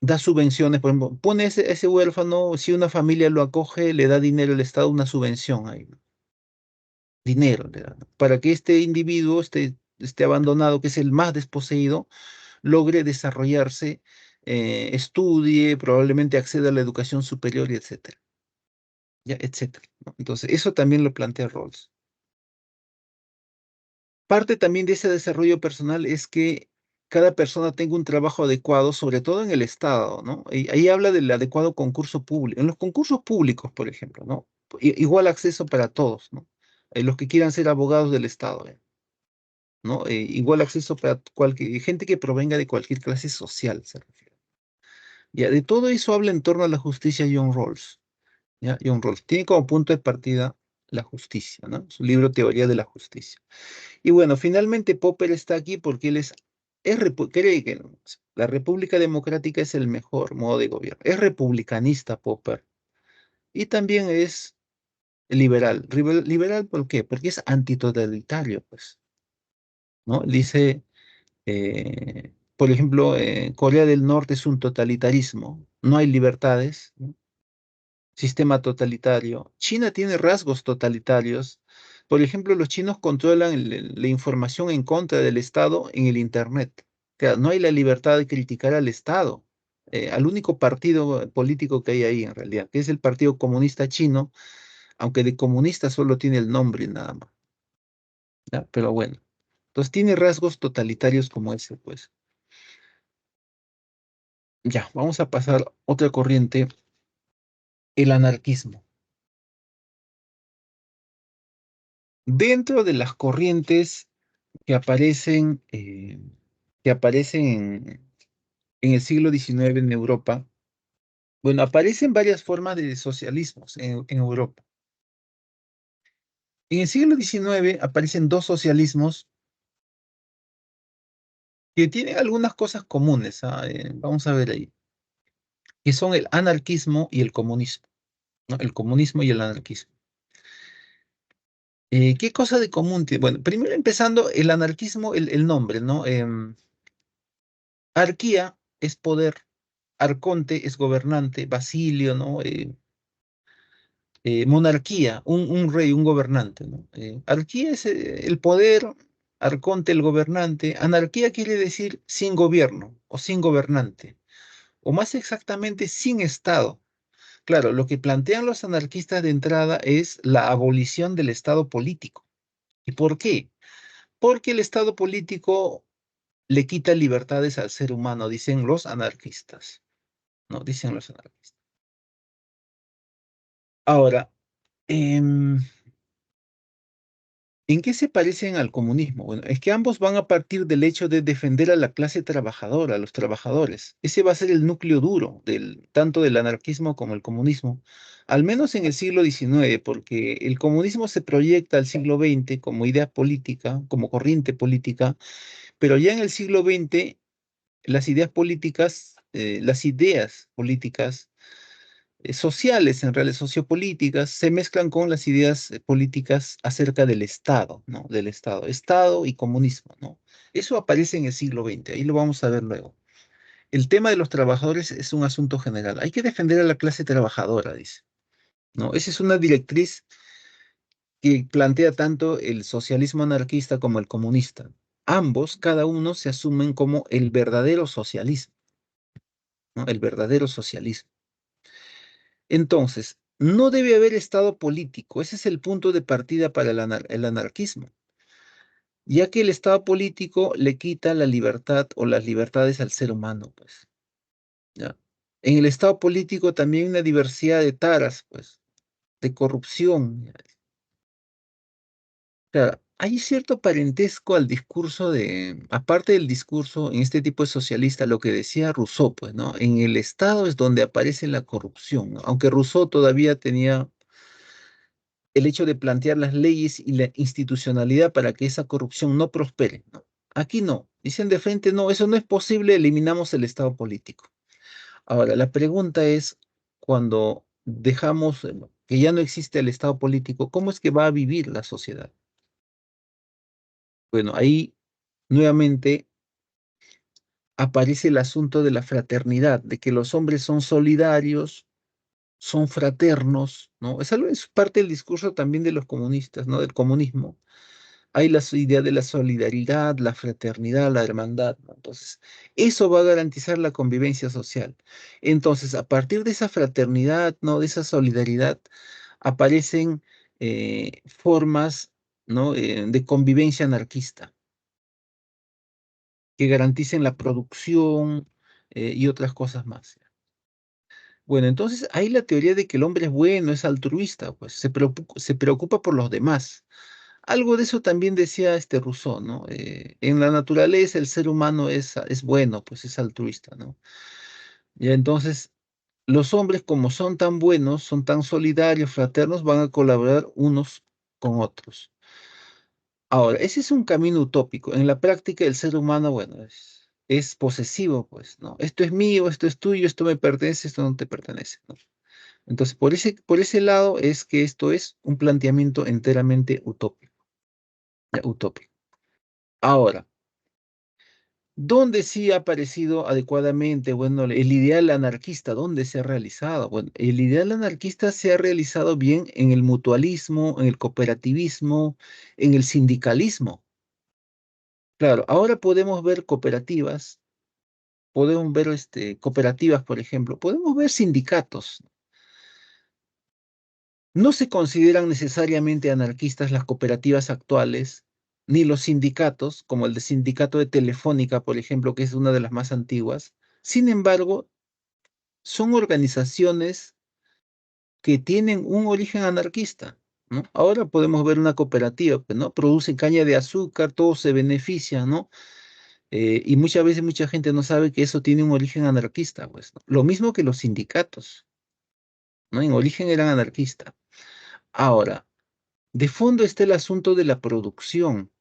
da subvenciones, por ejemplo, pone ese huérfano, si una familia lo acoge, le da dinero el Estado, una subvención ahí, ¿no? Dinero le da, ¿no? Para que este individuo, este abandonado, que es el más desposeído, logre desarrollarse, estudie, probablemente acceda a la educación superior y etcétera, ya, etcétera, ¿no? Entonces, eso también lo plantea Rawls. Parte también de ese desarrollo personal es que cada persona tenga un trabajo adecuado, sobre todo en el Estado, ¿no? Y ahí habla del adecuado concurso público. En los concursos públicos, por ejemplo, ¿no? Igual acceso para todos, ¿no? Los que quieran ser abogados del Estado, ¿no? Igual acceso para cualquier gente que provenga de cualquier clase social, se refiere. Ya, de todo eso habla en torno a la justicia John Rawls, ¿ya? John Rawls tiene como punto de partida la justicia, ¿no? Su libro Teoría de la Justicia. Y bueno, finalmente Popper está aquí porque él cree que la República Democrática es el mejor modo de gobierno. Es republicanista Popper y también es liberal. Liberal, ¿por qué? Porque es antitotalitario, pues, ¿no? Dice, por ejemplo, Corea del Norte es un totalitarismo, no hay libertades, ¿no? Sistema totalitario. China tiene rasgos totalitarios. Por ejemplo, los chinos controlan la información en contra del Estado en el Internet. O sea, no hay la libertad de criticar al Estado, al único partido político que hay ahí en realidad, que es el Partido Comunista Chino, aunque de comunista solo tiene el nombre nada más. ¿Ya? Pero bueno, entonces tiene rasgos totalitarios como ese, pues. Ya, vamos a pasar a otra corriente, el anarquismo. Dentro de las corrientes que aparecen, que aparecen en el siglo XIX en Europa. Bueno, aparecen varias formas de socialismos en Europa. En el siglo XIX aparecen dos socialismos que tienen algunas cosas comunes, vamos a ver ahí, que son el anarquismo y el comunismo, ¿no? El comunismo y el anarquismo. ¿Qué cosa de común tiene? Bueno, primero empezando, el anarquismo, el nombre, ¿no? Arquía es poder, arconte es gobernante, basilio, ¿no? Monarquía, un rey, un gobernante, ¿no? Arquía es el poder, arconte el gobernante, anarquía quiere decir sin gobierno o sin gobernante, o más exactamente sin Estado. Claro, lo que plantean los anarquistas de entrada es la abolición del Estado político. ¿Y por qué? Porque el Estado político le quita libertades al ser humano, dicen los anarquistas, ¿no? Dicen los anarquistas. Ahora, em, ¿en qué se parecen al comunismo? Bueno, es que ambos van a partir del hecho de defender a la clase trabajadora, a los trabajadores. Ese va a ser el núcleo duro tanto del anarquismo como el comunismo, al menos en el siglo XIX, porque el comunismo se proyecta al siglo XX como idea política, como corriente política, pero ya en el siglo XX las ideas políticas sociales, en realidad sociopolíticas, se mezclan con las ideas políticas acerca del Estado, ¿no? Del Estado, Estado y comunismo, ¿no? Eso aparece en el siglo XX, ahí lo vamos a ver luego. El tema de los trabajadores es un asunto general. Hay que defender a la clase trabajadora, dice, ¿no? Esa es una directriz que plantea tanto el socialismo anarquista como el comunista. Ambos, cada uno, se asumen como el verdadero socialismo, ¿no? El verdadero socialismo. Entonces, no debe haber Estado político. Ese es el punto de partida para el anarquismo, ya que el Estado político le quita la libertad o las libertades al ser humano, pues, ¿ya? En el Estado político también hay una diversidad de taras, pues, de corrupción. ¿Ya? O sea, hay cierto parentesco al discurso aparte del discurso en este tipo de socialista, lo que decía Rousseau, pues, ¿no? En el Estado es donde aparece la corrupción, ¿no? Aunque Rousseau todavía tenía el hecho de plantear las leyes y la institucionalidad para que esa corrupción no prospere, ¿no? Aquí no. Dicen de frente, no, eso no es posible, eliminamos el Estado político. Ahora, la pregunta es, cuando dejamos que ya no existe el Estado político, ¿cómo es que va a vivir la sociedad? Bueno, ahí nuevamente aparece el asunto de la fraternidad, de que los hombres son solidarios, son fraternos, ¿no? Es parte del discurso también de los comunistas, ¿no? Del comunismo. Hay la idea de la solidaridad, la fraternidad, la hermandad, ¿no? Entonces, eso va a garantizar la convivencia social. Entonces, a partir de esa fraternidad, ¿no? De esa solidaridad, aparecen formas, ¿no? De convivencia anarquista que garanticen la producción y otras cosas más. Bueno, entonces hay la teoría de que el hombre es bueno, es altruista, pues se preocupa por los demás. Algo de eso también decía este Rousseau, ¿no? En la naturaleza el ser humano es bueno, pues es altruista, ¿no? Y entonces los hombres, como son tan buenos, son tan solidarios, fraternos, van a colaborar unos con otros. Ahora, ese es un camino utópico. En la práctica el ser humano, bueno, es posesivo, pues, ¿no? Esto es mío, esto es tuyo, esto me pertenece, esto no te pertenece, ¿no? Entonces, por ese lado es que esto es un planteamiento enteramente utópico, ya, utópico. Ahora, ¿dónde sí ha aparecido adecuadamente, bueno, el ideal anarquista? ¿Dónde se ha realizado? Bueno, el ideal anarquista se ha realizado bien en el mutualismo, en el cooperativismo, en el sindicalismo. Claro, ahora podemos ver cooperativas, podemos ver cooperativas, por ejemplo, podemos ver sindicatos. No se consideran necesariamente anarquistas las cooperativas actuales, ni los sindicatos, como el de sindicato de Telefónica, por ejemplo, que es una de las más antiguas. Sin embargo, son organizaciones que tienen un origen anarquista. ¿no? Ahora podemos ver una cooperativa, pues, ¿no? Producen caña de azúcar, todos se benefician, ¿no? Y muchas veces mucha gente no sabe que eso tiene un origen anarquista, pues, ¿no? Lo mismo que los sindicatos, ¿no? En origen eran anarquistas. Ahora, de fondo está el asunto de la producción,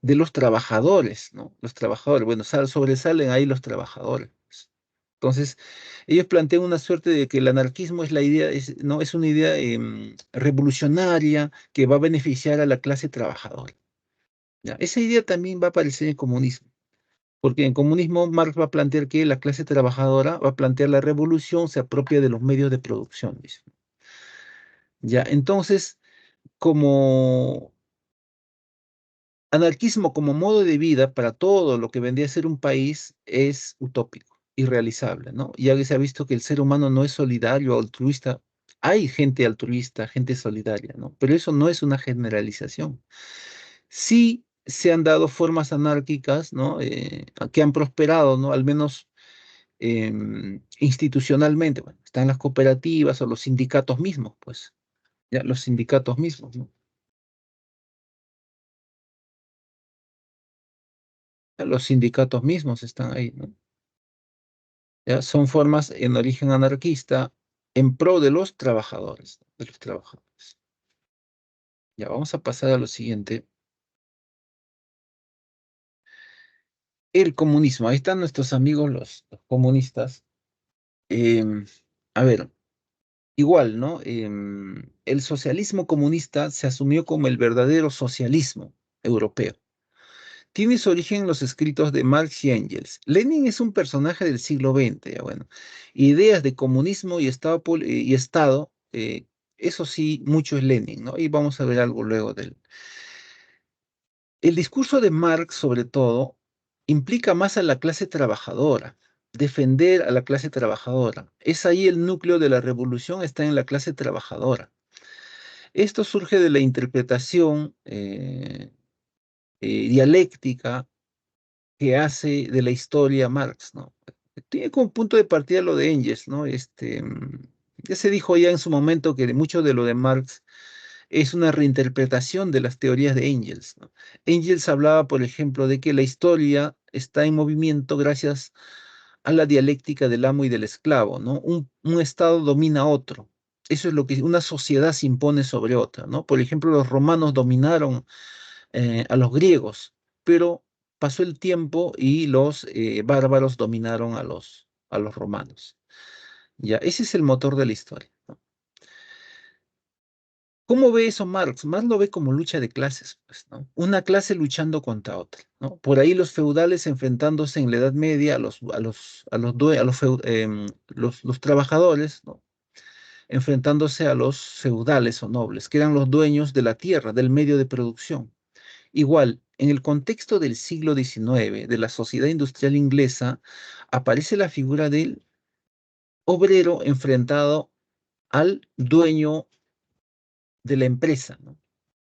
de los trabajadores, ¿no? Los trabajadores, bueno, sobresalen ahí los trabajadores, pues. Entonces, ellos plantean una suerte de que el anarquismo es la idea, no, es una idea revolucionaria que va a beneficiar a la clase trabajadora. ¿Ya? Esa idea también va a aparecer en el comunismo, porque en comunismo Marx va a plantear que la clase trabajadora va a plantear la revolución, se apropia de los medios de producción, dice. Ya, entonces, como anarquismo como modo de vida para todo lo que vendría a ser un país es utópico, irrealizable, ¿no? Ya se ha visto que el ser humano no es solidario, altruista. Hay gente altruista, gente solidaria, ¿no? Pero eso no es una generalización. Sí se han dado formas anárquicas, ¿no? Que han prosperado, ¿no? Al menos institucionalmente. Bueno, están las cooperativas o los sindicatos mismos, pues, ya los sindicatos mismos, ¿no? Ya los sindicatos mismos están ahí, ¿no? ¿Ya? Son formas en origen anarquista en pro de los trabajadores, ¿no? De los trabajadores. Ya, vamos a pasar a lo siguiente. El comunismo. Ahí están nuestros amigos los comunistas. Em, a ver, igual, ¿no? El socialismo comunista se asumió como el verdadero socialismo europeo. Tiene su origen en los escritos de Marx y Engels. Lenin es un personaje del siglo XX, ya bueno. Ideas de comunismo y Estado, eso sí, mucho es Lenin, ¿no? Y vamos a ver algo luego de él. El discurso de Marx, sobre todo, implica más a la clase trabajadora, defender a la clase trabajadora. Es ahí el núcleo de la revolución, está en la clase trabajadora. Esto surge de la interpretación dialéctica que hace de la historia Marx, ¿no? Tiene como punto de partida lo de Engels, ¿no? Ya se dijo ya en su momento que mucho de lo de Marx es una reinterpretación de las teorías de Engels, ¿no? Engels hablaba, por ejemplo, de que la historia está en movimiento gracias a la dialéctica del amo y del esclavo, ¿no? Un estado domina a otro. Eso es lo que una sociedad se impone sobre otra, ¿no? Por ejemplo, los romanos dominaron a los griegos, pero pasó el tiempo y los bárbaros dominaron a los romanos. Ya, ese es el motor de la historia, ¿no? ¿Cómo ve eso Marx? Marx lo ve como lucha de clases, pues, ¿no? Una clase luchando contra otra, ¿no? Por ahí los feudales enfrentándose en la Edad Media los trabajadores, ¿no? Enfrentándose a los feudales o nobles, que eran los dueños de la tierra, del medio de producción. Igual, en el contexto del siglo XIX, de la sociedad industrial inglesa, aparece la figura del obrero enfrentado al dueño de la empresa, ¿no?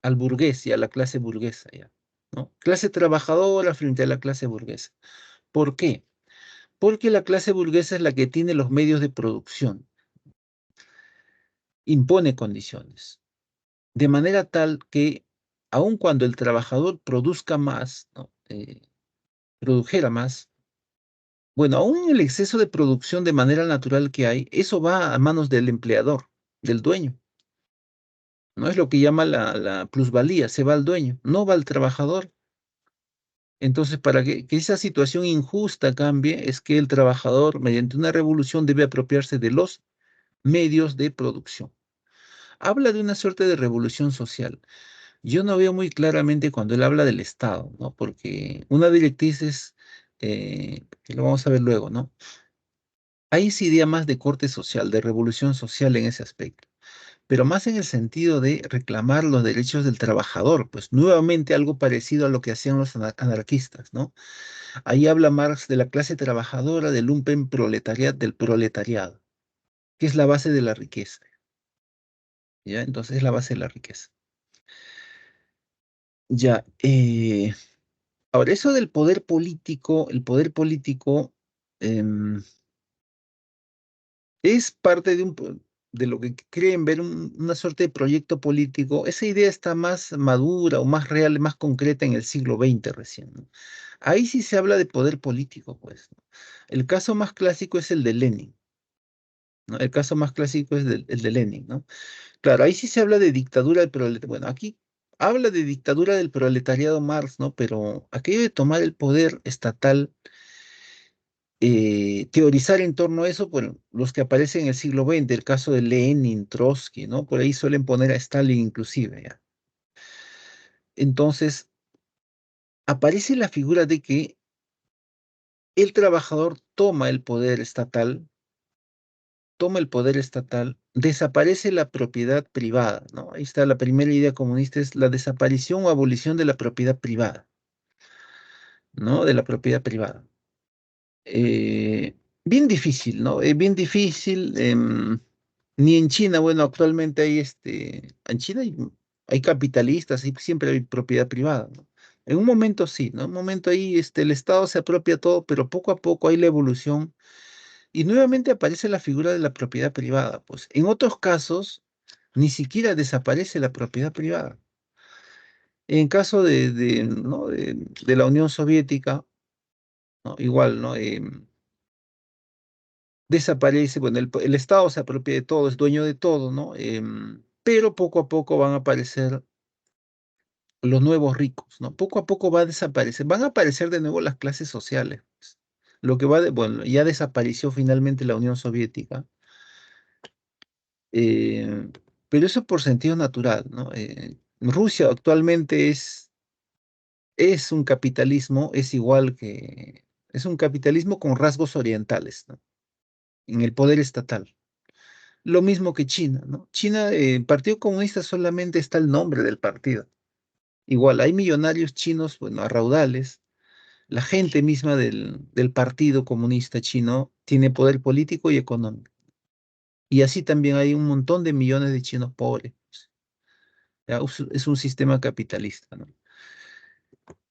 Al burgués y a la clase burguesa, ya, ¿no? Clase trabajadora frente a la clase burguesa. ¿Por qué? Porque la clase burguesa es la que tiene los medios de producción, impone condiciones, de manera tal que aun cuando el trabajador produzca más, ¿no? Produjera más, bueno, aún el exceso de producción de manera natural que hay, eso va a manos del empleador, del dueño. No es lo que llama la plusvalía, se va al dueño, no va al trabajador. Entonces, para que esa situación injusta cambie, es que el trabajador, mediante una revolución, debe apropiarse de los medios de producción. Habla de una suerte de revolución social. Yo no veo muy claramente cuando él habla del Estado, ¿no? Porque una directriz es, que lo vamos a ver luego, ¿no? Hay esa idea más de corte social, de revolución social en ese aspecto, pero más en el sentido de reclamar los derechos del trabajador, pues nuevamente algo parecido a lo que hacían los anarquistas, ¿no? Ahí habla Marx de la clase trabajadora, del del proletariado, que es la base de la riqueza, ¿ya? Entonces es la base de la riqueza. Ya, ahora eso del poder político, el poder político em, es parte de un... de lo que creen ver una suerte de proyecto político, esa idea está más madura o más real, más concreta en el siglo XX recién, ¿no? Ahí sí se habla de poder político, pues, ¿no? El caso más clásico es el de Lenin, ¿no? El caso más clásico es el de Lenin, ¿no? Claro, ahí sí se habla de dictadura del proletariado. Bueno, aquí habla de dictadura del proletariado Marx, ¿no? Pero aquello de tomar el poder estatal, teorizar en torno a eso, bueno, los que aparecen en el siglo XX, el caso de Lenin, Trotsky, ¿no? Por ahí suelen poner a Stalin inclusive, ¿ya? Entonces, aparece la figura de que el trabajador toma el poder estatal, desaparece la propiedad privada, ¿no? Ahí está la primera idea comunista, es la desaparición o abolición de la propiedad privada, ¿no? De la propiedad privada. Eh, Bien difícil, ¿no? Bien difícil. Ni en China, bueno, actualmente en China hay capitalistas, y siempre hay propiedad privada, ¿no? En un momento sí, ¿no? En un momento ahí el Estado se apropia todo, pero poco a poco hay la evolución y nuevamente aparece la figura de la propiedad privada. Pues en otros casos ni siquiera desaparece la propiedad privada. En caso ¿no? de la Unión Soviética, ¿no? Igual, ¿no? Desaparece, bueno, el Estado se apropia de todo, es dueño de todo, ¿no? Pero poco a poco van a aparecer los nuevos ricos, ¿no? Poco a poco va a desaparecer, van a aparecer de nuevo las clases sociales, pues. Lo que bueno, ya desapareció finalmente la Unión Soviética, eh, pero eso por sentido natural, ¿no? Rusia actualmente es un capitalismo, es un capitalismo con rasgos orientales, ¿no? En el poder estatal. Lo mismo que China, ¿no? China, el Partido Comunista solamente está el nombre del partido. Igual, hay millonarios chinos, bueno, a raudales. La gente misma del Partido Comunista Chino tiene poder político y económico. Y así también hay un montón de millones de chinos pobres, pues. Ya, es un sistema capitalista, ¿no?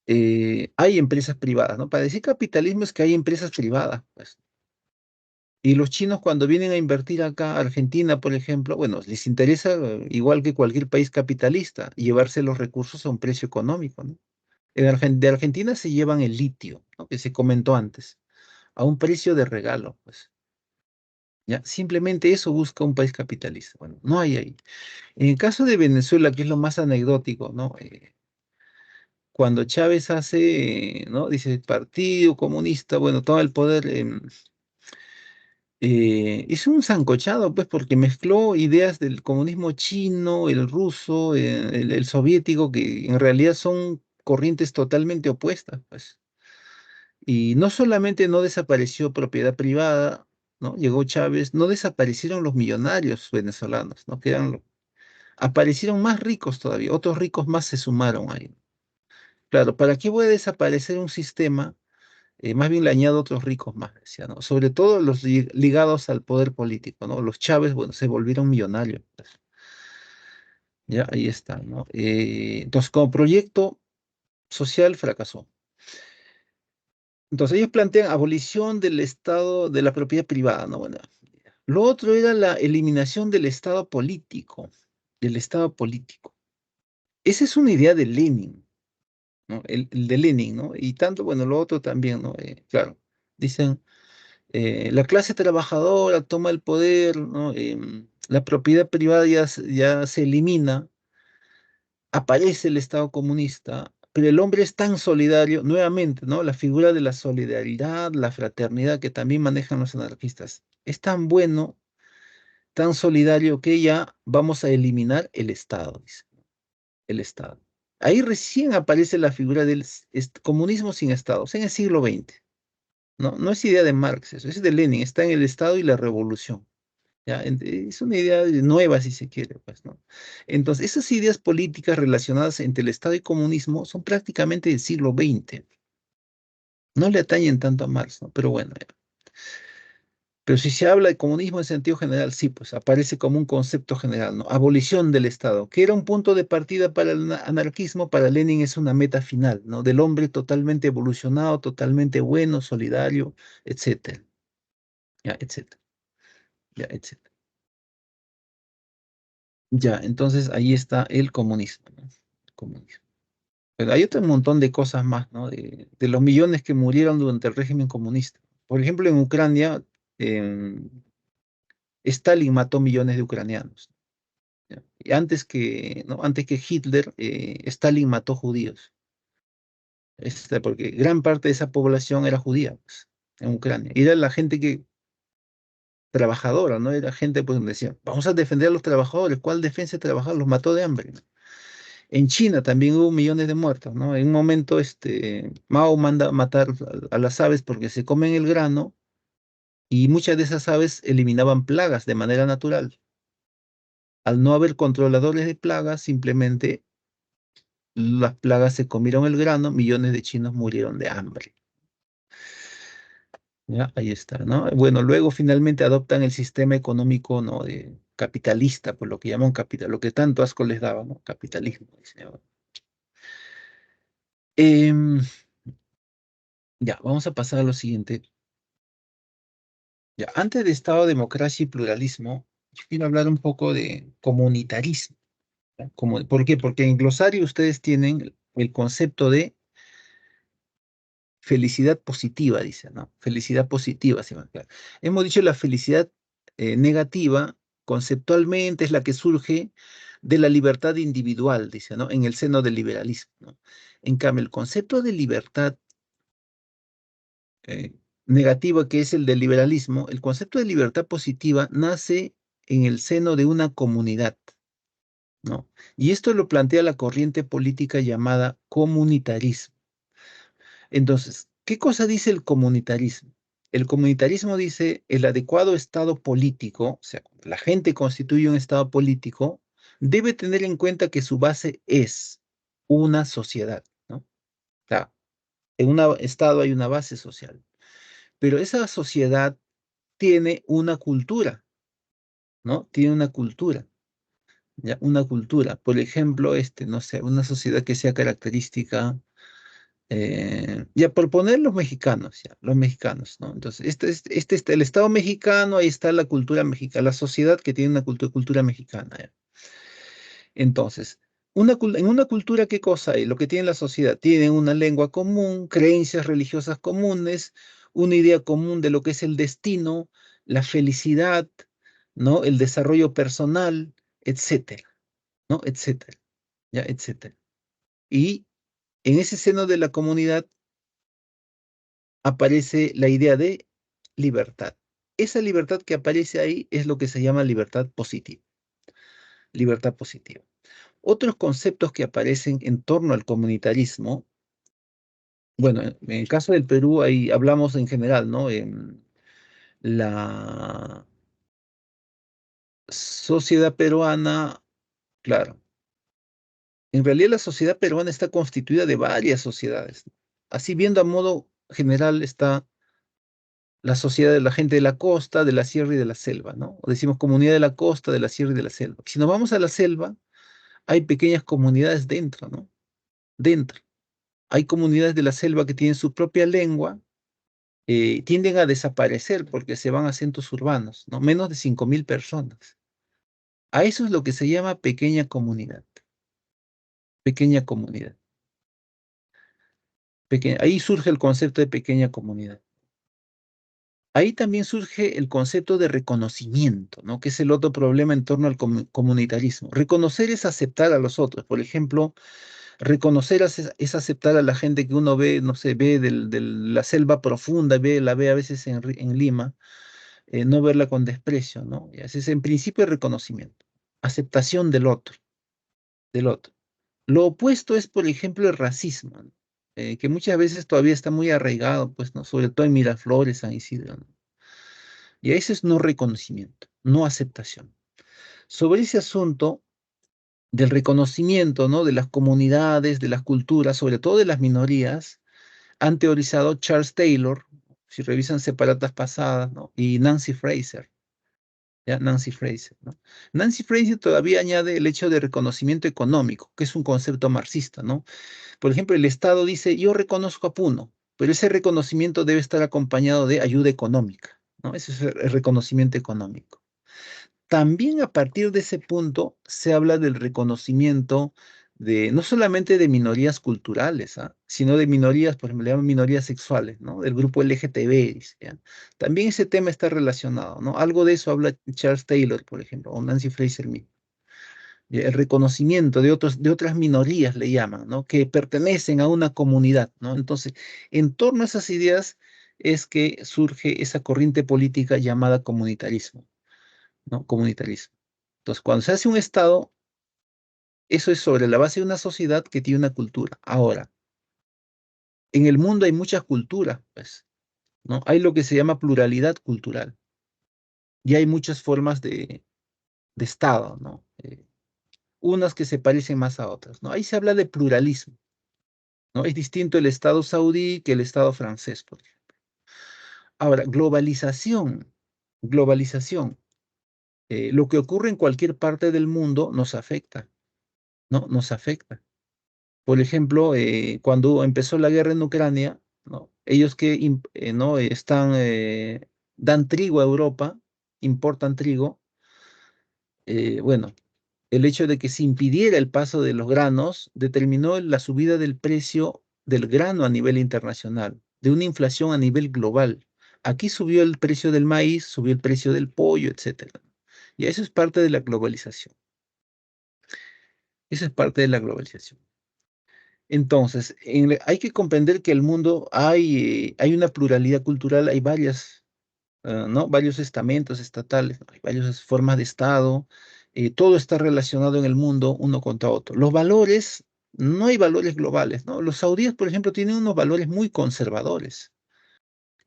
Hay empresas privadas, ¿no? Para decir capitalismo es que hay empresas privadas, pues. Y los chinos cuando vienen a invertir acá, Argentina, por ejemplo, bueno, les interesa, igual que cualquier país capitalista, llevarse los recursos a un precio económico, ¿no? De Argentina se llevan el litio, ¿no? Que se comentó antes, a un precio de regalo, pues. Ya, simplemente eso busca un país capitalista. Bueno, no hay ahí. En el caso de Venezuela, que es lo más anecdótico, ¿no? Cuando Chávez hace, ¿no? Dice, Partido Comunista, bueno, toma el poder. Es un sancochado, pues, porque mezcló ideas del comunismo chino, el ruso, el soviético, que en realidad son corrientes totalmente opuestas, pues. Y no solamente no desapareció propiedad privada, ¿no? Llegó Chávez, no desaparecieron los millonarios venezolanos, ¿no? Aparecieron más ricos todavía, otros ricos más se sumaron ahí. Claro, ¿para qué voy a desaparecer un sistema? Más bien le añado otros ricos más, decía, ¿no? Sobre todo los ligados al poder político, ¿no? Los Chávez, bueno, se volvieron millonarios, pues. Ya, ahí está, ¿no? Entonces, como proyecto social fracasó. Entonces, ellos plantean abolición del Estado, de la propiedad privada, ¿no? Bueno, lo otro era la eliminación del Estado político, del Estado político. Esa es una idea de Lenin, ¿no? El de Lenin, ¿no? Y tanto, bueno, lo otro también, ¿no? Claro, dicen la clase trabajadora toma el poder, ¿no? La propiedad privada ya se elimina, aparece el Estado comunista, pero el hombre es tan solidario, nuevamente, ¿no? La figura de la solidaridad, la fraternidad que también manejan los anarquistas, es tan bueno, tan solidario que ya vamos a eliminar el Estado, dice, el Estado. Ahí recién aparece la figura del comunismo sin Estado, o sea, en el siglo XX. No, no es idea de Marx, eso es de Lenin, está en el Estado y la revolución. ¿Ya? Es una idea nueva, si se quiere, pues, ¿no? Entonces, esas ideas políticas relacionadas entre el Estado y comunismo son prácticamente del siglo XX. No le atañen tanto a Marx, ¿no? Pero bueno, ya. Pero si se habla de comunismo en sentido general, sí, pues aparece como un concepto general, ¿no? Abolición del Estado, que era un punto de partida para el anarquismo, para Lenin es una meta final, ¿no? Del hombre totalmente evolucionado, totalmente bueno, solidario, etcétera, ya, etcétera, ya, etcétera. Ya, entonces ahí está el comunismo, ¿no? El comunismo. Pero hay otro montón de cosas más, ¿no? De los millones que murieron durante el régimen comunista. Por ejemplo, en Ucrania, em, Stalin mató millones de ucranianos. ¿Ya? Y antes que, ¿no? Antes que Hitler, Stalin mató judíos. Porque gran parte de esa población era judía, pues, en Ucrania. Y era la gente que, trabajadora, ¿no? Era gente, pues, donde decía, vamos a defender a los trabajadores. ¿Cuál defensa de trabajadores? Los mató de hambre, ¿no? En China también hubo millones de muertos, ¿no? En un momento, Mao manda a matar a las aves porque se comen el grano y muchas de esas aves eliminaban plagas de manera natural. Al no haber controladores de plagas, simplemente las plagas se comieron el grano, millones de chinos murieron de hambre. ¿Ya? Ahí está, ¿no? Bueno, luego finalmente adoptan el sistema económico, ¿no? De capitalista, por lo que llaman capital, lo que tanto asco les daba, ¿no? Capitalismo. Dice, ¿no? Em, ya, vamos a pasar a lo siguiente. Ya, antes de Estado, democracia y pluralismo, yo quiero hablar un poco de comunitarismo. ¿Ya? ¿Por qué? Porque en glosario ustedes tienen el concepto de felicidad positiva, dice, ¿no? Felicidad positiva, se llama, claro. Hemos dicho la felicidad negativa, conceptualmente es la que surge de la libertad individual, dice, ¿no? En el seno del liberalismo, ¿no? En cambio, el concepto de libertad eh, negativa, que es el del liberalismo, el concepto de libertad positiva nace en el seno de una comunidad, ¿no? Y esto lo plantea la corriente política llamada comunitarismo. Entonces, ¿qué cosa dice el comunitarismo? El comunitarismo dice el adecuado estado político, o sea, cuando la gente constituye un estado político, debe tener en cuenta que su base es una sociedad, ¿no? O sea, en un estado hay una base social, pero esa sociedad tiene una cultura, ¿no? Tiene una cultura, ¿ya? Una cultura. Por ejemplo, no sé, una sociedad que sea característica. Ya por poner los mexicanos, ya, los mexicanos, ¿no? Entonces, el Estado mexicano, ahí está la cultura mexicana, la sociedad que tiene una cultura mexicana, ya. Entonces, en una cultura, ¿qué cosa hay? Lo que tiene la sociedad, tienen una lengua común, creencias religiosas comunes, una idea común de lo que es el destino, la felicidad, ¿no? El desarrollo personal, etcétera, ¿no? Etcétera, ya, etcétera. Y en ese seno de la comunidad, aparece la idea de libertad. Esa libertad que aparece ahí es lo que se llama libertad positiva. Libertad positiva. Otros conceptos que aparecen en torno al comunitarismo, bueno, en el caso del Perú, ahí hablamos en general, ¿no? En la sociedad peruana, claro. En realidad la sociedad peruana está constituida de varias sociedades. Así viendo a modo general está la sociedad de la gente de la costa, de la sierra y de la selva, ¿no? O decimos comunidad de la costa, de la sierra y de la selva. Si nos vamos a la selva, hay pequeñas comunidades dentro, ¿no? Dentro. Hay comunidades de la selva que tienen su propia lengua, tienden a desaparecer porque se van a centros urbanos, ¿no? Menos de 5.000 personas. A eso es lo que se llama pequeña comunidad. Pequeña comunidad. Ahí surge el concepto de pequeña comunidad. Ahí también surge el concepto de reconocimiento, ¿no? Que es el otro problema en torno al comunitarismo. Reconocer es aceptar a los otros. Por ejemplo, reconocer es aceptar a la gente que uno ve, no sé, ve de la selva profunda, la ve a veces en Lima, no verla con desprecio, ¿no? Y ese es en principio el reconocimiento, aceptación del otro, del otro. Lo opuesto es, por ejemplo, el racismo, ¿no? Que muchas veces todavía está muy arraigado, pues, ¿no? Sobre todo en Miraflores, San Isidro, ¿no? Y ese es no reconocimiento, no aceptación. Sobre ese asunto del reconocimiento, ¿no? De las comunidades, de las culturas, sobre todo de las minorías, han teorizado Charles Taylor, si revisan separatas pasadas, ¿no? Y Nancy Fraser, ¿ya? Nancy Fraser, ¿no? Nancy Fraser todavía añade el hecho de reconocimiento económico, que es un concepto marxista, ¿no? Por ejemplo, el Estado dice, yo reconozco a Puno, pero ese reconocimiento debe estar acompañado de ayuda económica, ¿no? Ese es el reconocimiento económico. también a partir de ese punto se habla del reconocimiento de no solamente de minorías culturales, sino de minorías, por ejemplo, le llaman minorías sexuales, ¿no? Del grupo LGTB, dice, ¿ya? También ese tema está relacionado, ¿no? Algo de eso habla Charles Taylor, por ejemplo, o Nancy Fraser mismo. El reconocimiento de otras minorías, le llaman, ¿no? Que pertenecen a una comunidad, ¿no? Entonces, en torno a esas ideas es que surge esa corriente política llamada comunitarismo, ¿no? Comunitarismo. Entonces, cuando se hace un Estado, eso es sobre la base de una sociedad que tiene una cultura. Ahora, en el mundo hay muchas culturas, pues, ¿no? Hay lo que se llama pluralidad cultural y hay muchas formas de Estado, ¿no? Unas que se parecen más a otras, ¿no? Ahí se habla de pluralismo, ¿no? Es distinto el Estado saudí que el Estado francés, por ejemplo. Ahora, globalización. Lo que ocurre en cualquier parte del mundo nos afecta, ¿no? Nos afecta. Por ejemplo, cuando empezó la guerra en Ucrania, ¿no? Ellos que no dan trigo a Europa, importan trigo, bueno, el hecho de que se impidiera el paso de los granos determinó la subida del precio del grano a nivel internacional, de una inflación a nivel global. Aquí subió el precio del maíz, subió el precio del pollo, etcétera. Y eso es parte de la globalización. Eso es parte de la globalización. Entonces, hay que comprender que el mundo hay una pluralidad cultural, hay ¿no? Varios estamentos estatales, ¿no? Hay varias formas de Estado, todo está relacionado en el mundo uno contra otro. Los valores, no hay valores globales, ¿no? Los saudíes, por ejemplo, tienen unos valores muy conservadores,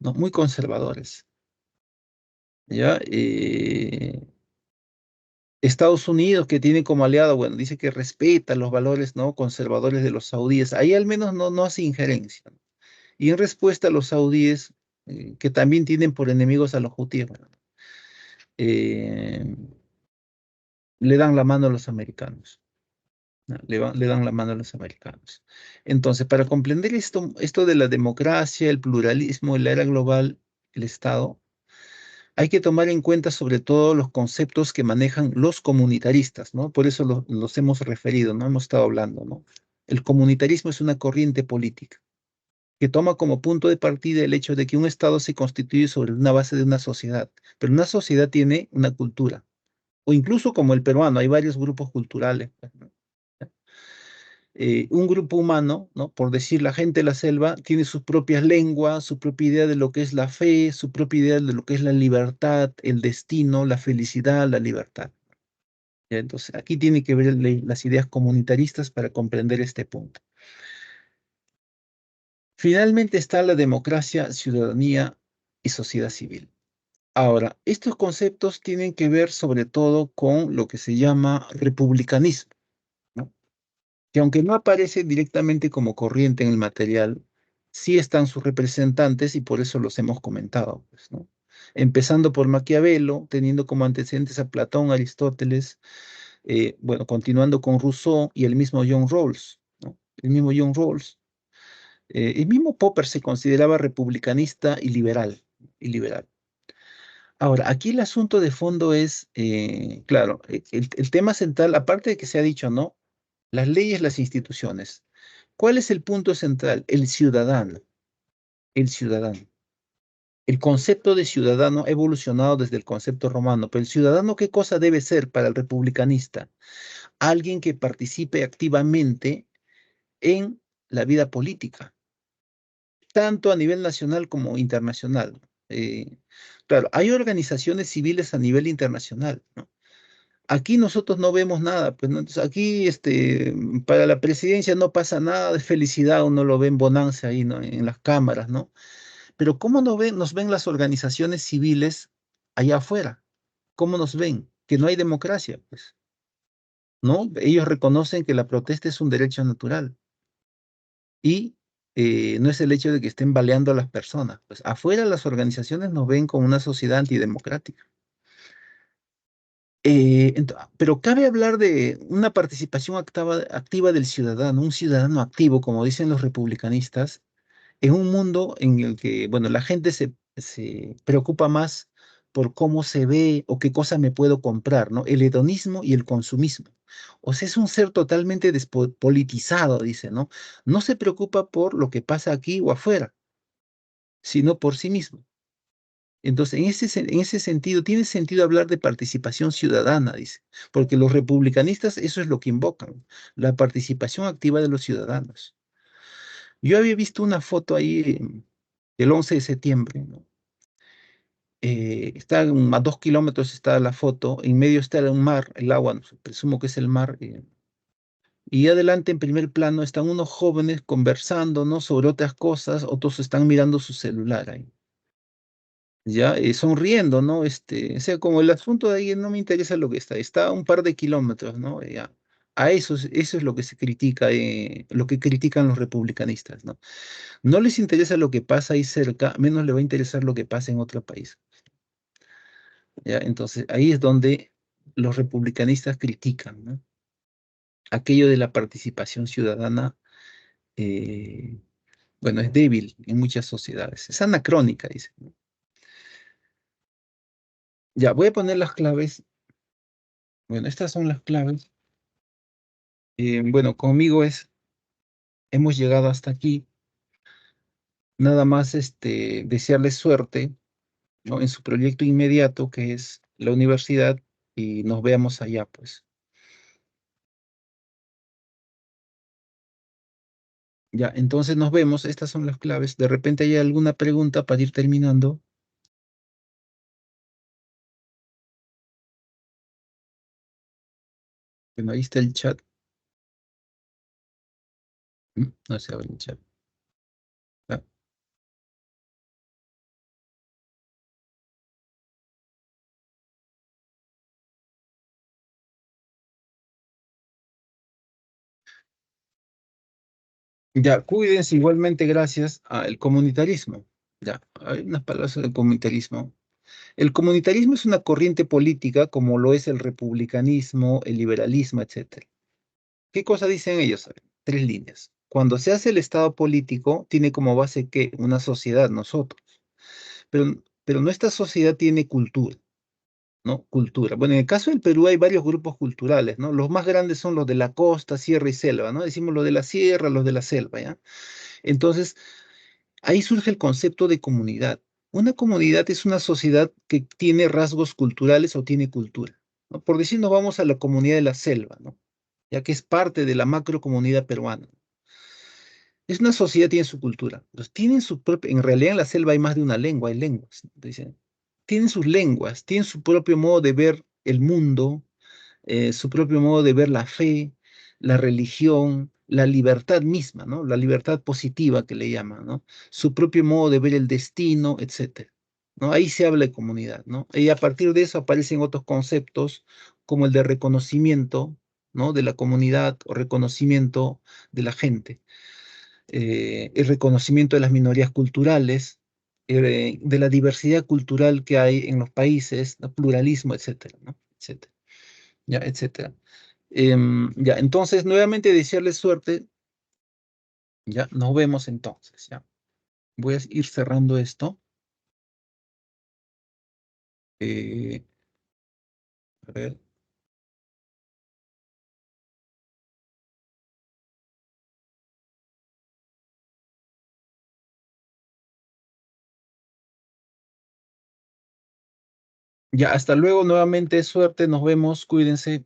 ¿no? Muy conservadores, ¿ya? Estados Unidos, que tiene como aliado, bueno, dice que respeta los valores, ¿no? Conservadores de los saudíes. Ahí al menos no hace injerencia, ¿no? Y en respuesta a los saudíes, que también tienen por enemigos a los hutíes, bueno, eh, le dan la mano a los americanos, ¿no? Le dan la mano a los americanos. Entonces, para comprender esto de la democracia, el pluralismo, la era global, el Estado, hay que tomar en cuenta sobre todo los conceptos que manejan los comunitaristas, ¿no? Por eso los hemos referido, ¿no? Hemos estado hablando, ¿no? El comunitarismo es una corriente política que toma como punto de partida el hecho de que un Estado se constituye sobre una base de una sociedad, pero una sociedad tiene una cultura, o incluso como el peruano, hay varios grupos culturales, pues, ¿no? Un grupo humano, ¿no? Por decir la gente de la selva, tiene sus propias lenguas, su propia idea de lo que es la fe, su propia idea de lo que es la libertad, el destino, la felicidad, la libertad. ¿Ya? Entonces, aquí tiene que ver las ideas comunitaristas para comprender este punto. Finalmente está la democracia, ciudadanía y sociedad civil. Ahora, estos conceptos tienen que ver sobre todo con lo que se llama republicanismo, ¿no? Que aunque no aparece directamente como corriente en el material, sí están sus representantes y por eso los hemos comentado, pues, ¿no? Empezando por Maquiavelo, teniendo como antecedentes a Platón, Aristóteles, bueno, continuando con Rousseau y el mismo John Rawls, ¿no? El mismo John Rawls. El mismo Popper se consideraba republicanista y liberal, y liberal. Ahora, aquí el asunto de fondo es, claro, el tema central, aparte de que se ha dicho, ¿no? Las leyes, las instituciones. ¿Cuál es el punto central? El ciudadano, el ciudadano. El concepto de ciudadano ha evolucionado desde el concepto romano, pero el ciudadano, ¿qué cosa debe ser para el republicanista? Alguien que participe activamente en la vida política, tanto a nivel nacional como internacional. Claro, hay organizaciones civiles a nivel internacional, ¿no? Aquí nosotros no vemos nada, pues, ¿no? Entonces, aquí para la presidencia no pasa nada de felicidad, uno lo ve en bonanza ahí, ¿no? En las cámaras, ¿no? Pero ¿cómo nos ven las organizaciones civiles allá afuera? ¿Cómo nos ven? Que no hay democracia, pues, ¿no? Ellos reconocen que la protesta es un derecho natural y no es el hecho de que estén baleando a las personas. Pues afuera las organizaciones nos ven como una sociedad antidemocrática. Pero cabe hablar de una participación activa del ciudadano, un ciudadano activo, como dicen los republicanistas, en un mundo en el que, bueno, la gente se preocupa más por cómo se ve o qué cosa me puedo comprar, ¿no? El hedonismo y el consumismo. O sea, es un ser totalmente despolitizado, dice, ¿no? No se preocupa por lo que pasa aquí o afuera, sino por sí mismo. Entonces, en ese sentido, tiene sentido hablar de participación ciudadana, dice, porque los republicanistas eso es lo que invocan, la participación activa de los ciudadanos. Yo había visto una foto ahí del 11 de septiembre, ¿no? Está a 2 kilómetros está la foto, en medio está un mar, el agua, no sé, presumo que es el mar, y adelante en primer plano están unos jóvenes conversando, ¿no? Sobre otras cosas, otros están mirando su celular ahí. Ya, sonriendo, ¿no? O sea, como el asunto de ahí no me interesa lo que está a un par de kilómetros, ¿no? Ya. A eso, eso es lo que se critica, lo que critican los republicanistas, ¿no? No les interesa lo que pasa ahí cerca, menos les va a interesar lo que pasa en otro país, ¿ya? Entonces, ahí es donde los republicanistas critican, ¿no? Aquello de la participación ciudadana, eh, bueno, es débil en muchas sociedades, es anacrónica, dice, ¿no? Ya, voy a poner las claves. Bueno, estas son las claves. Bueno, conmigo hemos llegado hasta aquí. Nada más desearles suerte, ¿no? En su proyecto inmediato, que es la universidad, y nos veamos allá, pues. Ya, entonces nos vemos. Estas son las claves. De repente hay alguna pregunta para ir terminando. Bueno, ahí está el chat. No se abre el chat. Ah, ya, cuídense igualmente gracias al comunitarismo. Ya, hay unas palabras del comunitarismo. El comunitarismo es una corriente política como lo es el republicanismo, el liberalismo, etcétera. ¿Qué cosa dicen ellos? A ver, 3 líneas. Cuando se hace el Estado político, tiene como base que una sociedad, nosotros. Pero nuestra sociedad tiene cultura, ¿no? Cultura. Bueno, en el caso del Perú hay varios grupos culturales, ¿no? Los más grandes son los de la costa, sierra y selva, ¿no? Decimos los de la sierra, los de la selva, ¿ya? Entonces, ahí surge el concepto de comunidad. Una comunidad es una sociedad que tiene rasgos culturales o tiene cultura, ¿no? Por decir, nos vamos a la comunidad de la selva, ¿no? Ya que es parte de la macrocomunidad peruana. Es una sociedad, tiene su cultura. Entonces, tienen su propia, en realidad en la selva hay más de una lengua, hay lenguas, ¿no? Dicen, tienen sus lenguas, tienen su propio modo de ver el mundo, su propio modo de ver la fe, la religión, la libertad misma, ¿no? La libertad positiva que le llaman, ¿no? Su propio modo de ver el destino, etcétera, ¿no? Ahí se habla de comunidad, ¿no? Y a partir de eso aparecen otros conceptos como el de reconocimiento, ¿no? De la comunidad o reconocimiento de la gente, el reconocimiento de las minorías culturales, de la diversidad cultural que hay en los países, ¿no? Pluralismo, etcétera, ¿no? Etcétera, ya, etcétera. Ya, entonces, nuevamente desearles suerte. Ya, nos vemos entonces, ya. Voy a ir cerrando esto. Eh, a ver. Ya, hasta luego, nuevamente suerte, nos vemos, cuídense.